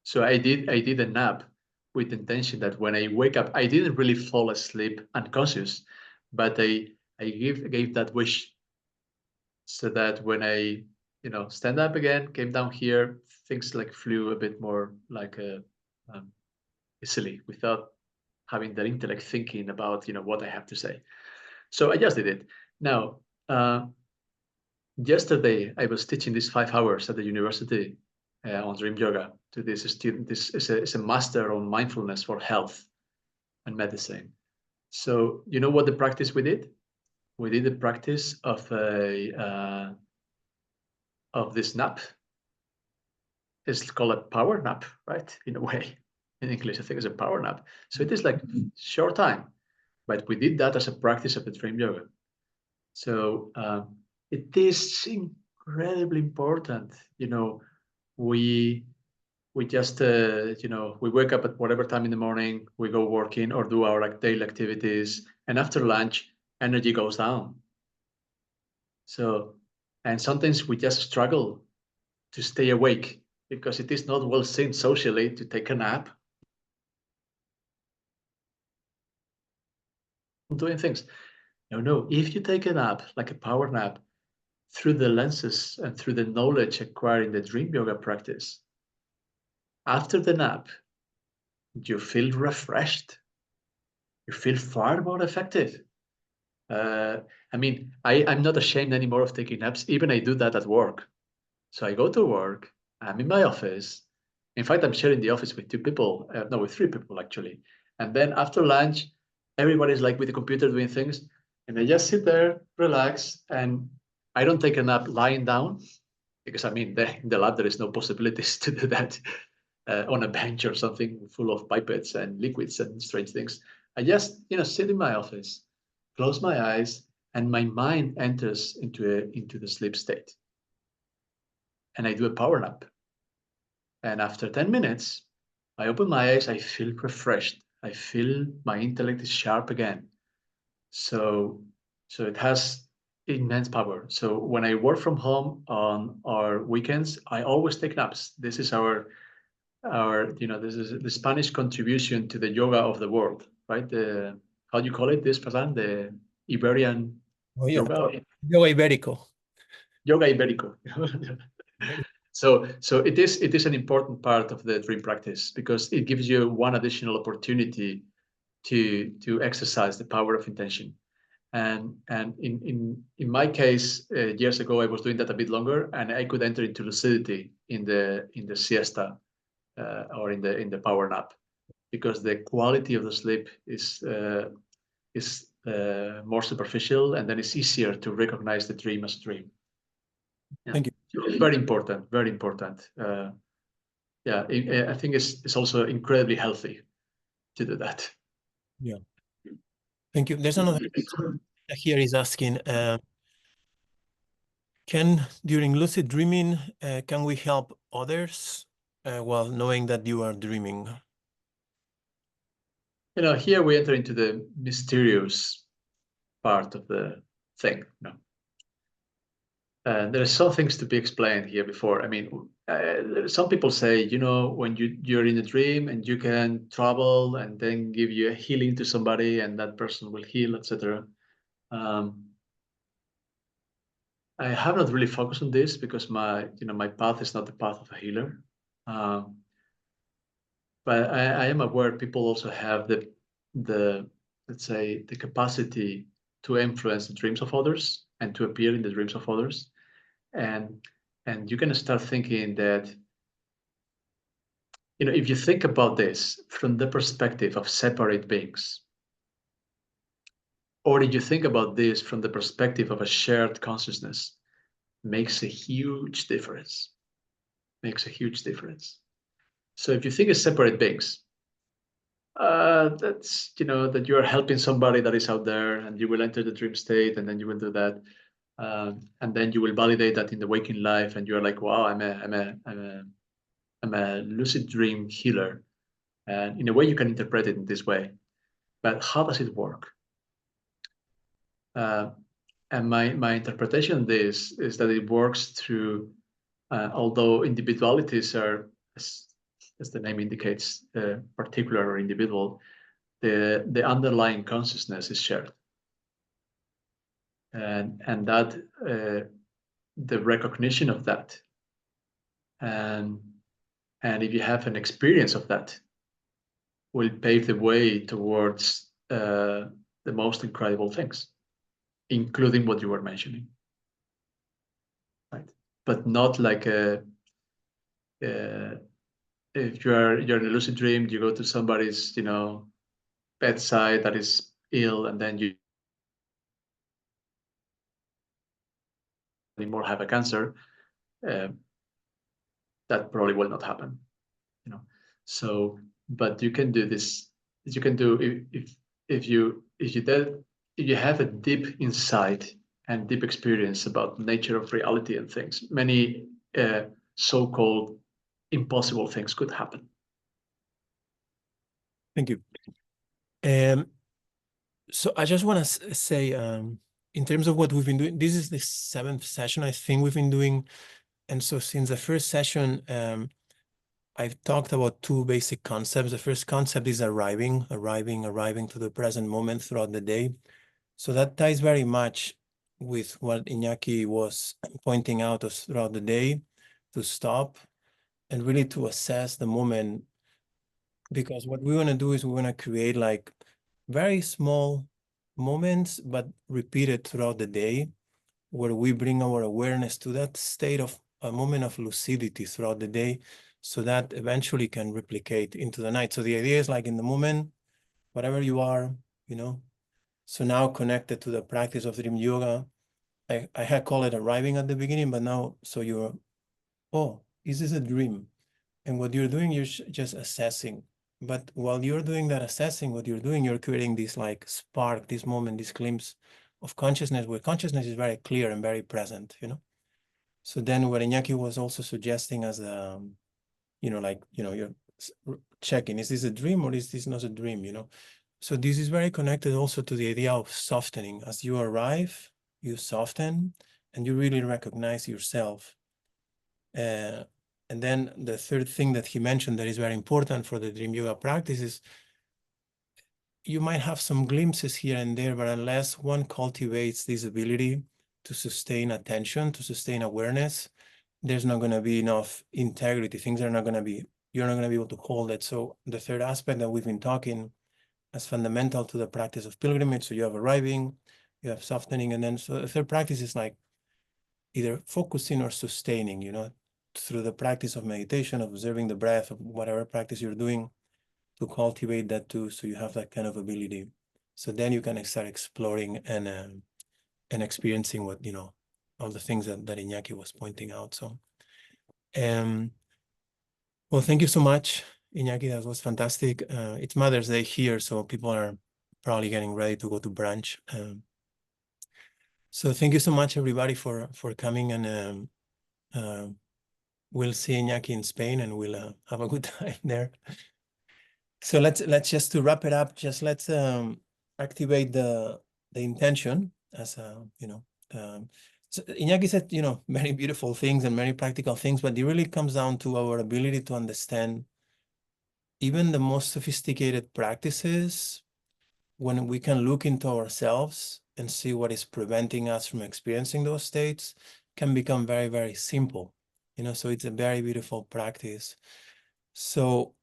So I did a nap with the intention that when I wake up, I didn't really fall asleep unconscious, but I gave that wish, so that when I, you know, stand up again, came down here, things like flew a bit more like easily, without having that intellect thinking about, you know, what I have to say. So I just did it. Now, yesterday I was teaching these 5 hours at the university on dream yoga to this student. This is a master on mindfulness for health and medicine. So you know what the practice we did? We did the practice of this nap. It's called a power nap, right? In a way, in English, I think it's a power nap. So it is like short time, but we did that as a practice of the dream yoga. So it is incredibly important. We just we wake up at whatever time in the morning, we go working or do our daily activities, and after lunch energy goes down. So, and sometimes we just struggle to stay awake because it is not well seen socially to take a nap. Doing things. No, if you take a nap, like a power nap, through the lenses and through the knowledge acquired in the dream yoga practice, after the nap, you feel refreshed. You feel far more effective. I mean, I'm not ashamed anymore of taking naps. Even I do that at work. So I go to work, I'm in my office. In fact, I'm sharing the office with 2 people, no, with 3 people actually. And then after lunch, everybody's like with the computer doing things. And I just sit there, relax, and I don't take a nap lying down because I mean, in the lab, there is no possibilities to do that on a bench or something full of pipettes and liquids and strange things. I just, sit in my office, close my eyes, and my mind enters into the sleep state. And I do a power nap. And after 10 minutes, I open my eyes, I feel refreshed. I feel my intellect is sharp again. So it has immense power. So when I work from home on our weekends, I always take naps. This is this is the Spanish contribution to the yoga of the world, right? How do you call it, this, Ferran? The Iberian yoga? Yoga Ibérico. Yoga Ibérico. So it is an important part of the dream practice because it gives you one additional opportunity to exercise the power of intention. And in my case, years ago, I was doing that a bit longer, and I could enter into lucidity in the siesta or in the power nap, because the quality of the sleep is more superficial, and then it's easier to recognize the dream as a dream. Yeah. Thank you. Very important, very important. Yeah, I think it's also incredibly healthy to do that. Yeah. Thank you. There's another here is asking, during lucid dreaming, can we help others while knowing that you are dreaming? Here we enter into the mysterious part of the thing. There are some things to be explained here before. I mean, some people say, when you're in a dream and you can travel and then give you a healing to somebody and that person will heal, etc. I have not really focused on this because my path is not the path of a healer. But I am aware people also have the let's say the capacity to influence the dreams of others and to appear in the dreams of others. And you're going to start thinking that, if you think about this from the perspective of separate beings, or if you think about this from the perspective of a shared consciousness, makes a huge difference. Makes a huge difference. So if you think as separate beings, that's, that you are helping somebody that is out there, and you will enter the dream state, and then you will do that. And then you will validate that in the waking life, and you're like, wow, I'm a lucid dream healer. And in a way, you can interpret it in this way. But how does it work? And my interpretation of this is that it works through, although individualities are, as the name indicates, particular or individual, the underlying consciousness is shared. And that the recognition of that, and if you have an experience of that, will pave the way towards the most incredible things, including what you were mentioning, right? But not like if you're in a lucid dream, you go to somebody's bedside that is ill, and then you anymore have a cancer. That probably will not happen, So, but you can do this. You can do if you have a deep insight and deep experience about the nature of reality and things, many so-called impossible things could happen. Thank you. So I just want to say, in terms of what we've been doing, this is the 7th session I think we've been doing. And so since the first session, I've talked about 2 basic concepts. The first concept is arriving to the present moment throughout the day. So that ties very much with what Iñaki was pointing out throughout the day, to stop and really to assess the moment. Because what we want to do is we want to create like very small moments, but repeated throughout the day, where we bring our awareness to that state of a moment of lucidity throughout the day, so that eventually can replicate into the night. So the idea is like in the moment, whatever you are, you know. So now connected to the practice of dream yoga, I had called it arriving at the beginning, but now, so you're, oh, is this a dream? And what you're doing, you're just assessing. But while you're doing that assessing, what you're doing, you're creating this like spark, this moment, this glimpse of consciousness, where consciousness is very clear and very present, you know? So then what Iñaki was also suggesting as, you're checking, is this a dream or is this not a dream, you know? So this is very connected also to the idea of softening. As you arrive, you soften and you really recognize yourself. And then the third thing that he mentioned that is very important for the dream yoga practice is you might have some glimpses here and there, but unless one cultivates this ability to sustain attention, to sustain awareness, there's not going to be enough integrity. Things are not going to be, you're not going to be able to hold it. So the third aspect that we've been talking as fundamental to the practice of pilgrimage. So you have arriving, you have softening, and then so the third practice is like either focusing or sustaining, you know, through the practice of meditation, observing the breath, of whatever practice you're doing, to cultivate that too, so you have that kind of ability. So then you can start exploring and experiencing what, you know, all the things that Iñaki was pointing out. So, well, thank you so much, Iñaki. That was fantastic. It's Mother's Day here, so people are probably getting ready to go to brunch. So thank you so much, everybody, for coming, and we'll see Iñaki in Spain, and we'll have a good time there. So let's just to wrap it up, just let's activate the intention as you know. So Iñaki said, you know, many beautiful things and many practical things, but it really comes down to our ability to understand even the most sophisticated practices. When we can look into ourselves and see what is preventing us from experiencing those states, can become very, very simple, you know. So it's a very beautiful practice. So,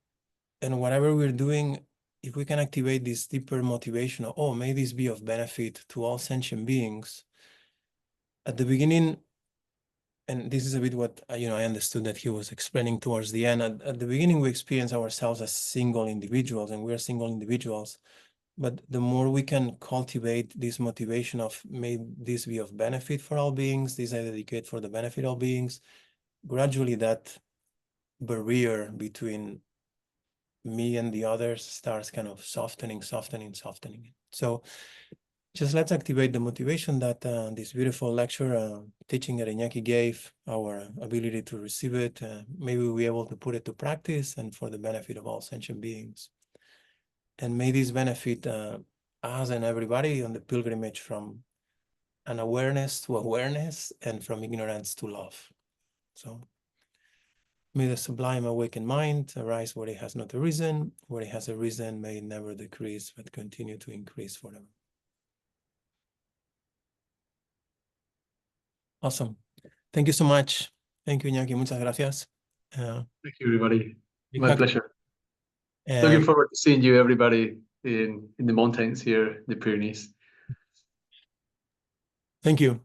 and whatever we're doing, if we can activate this deeper motivation of, oh, may this be of benefit to all sentient beings. At the beginning, and this is a bit what, you know, I understood that he was explaining towards the end. At the beginning, we experience ourselves as single individuals, and we're single individuals. But the more we can cultivate this motivation of, may this be of benefit for all beings, this I dedicate for the benefit of all beings, gradually that barrier between me and the others starts kind of softening. So just let's activate the motivation that this beautiful lecture, teaching that Iñaki gave, our ability to receive it, maybe we'll be able to put it to practice and for the benefit of all sentient beings. And may this benefit us and everybody on the pilgrimage from an awareness to awareness and from ignorance to love. So may the sublime awakened mind arise where it has not arisen, where it has arisen, may it never decrease, but continue to increase forever. Awesome. Thank you so much. Thank you, Iñaki. Muchas gracias. Thank you, everybody. My pleasure. Looking And forward to seeing you, everybody, in the mountains here, the Pyrenees. thank you.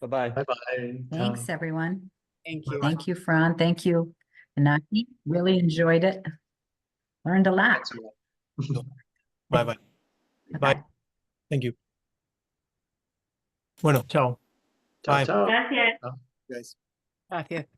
Bye-bye. Bye-bye. Thanks, Ciao. everyone. Thank you. Thank you, Ferran. Thank you, Iñaki. Really enjoyed it. Learned a lot. Thanks, everyone. Bye-bye. Bye. Bye. Thank you. Bueno, ciao. Ciao, Bye. ciao. Gracias. Guys. Gracias.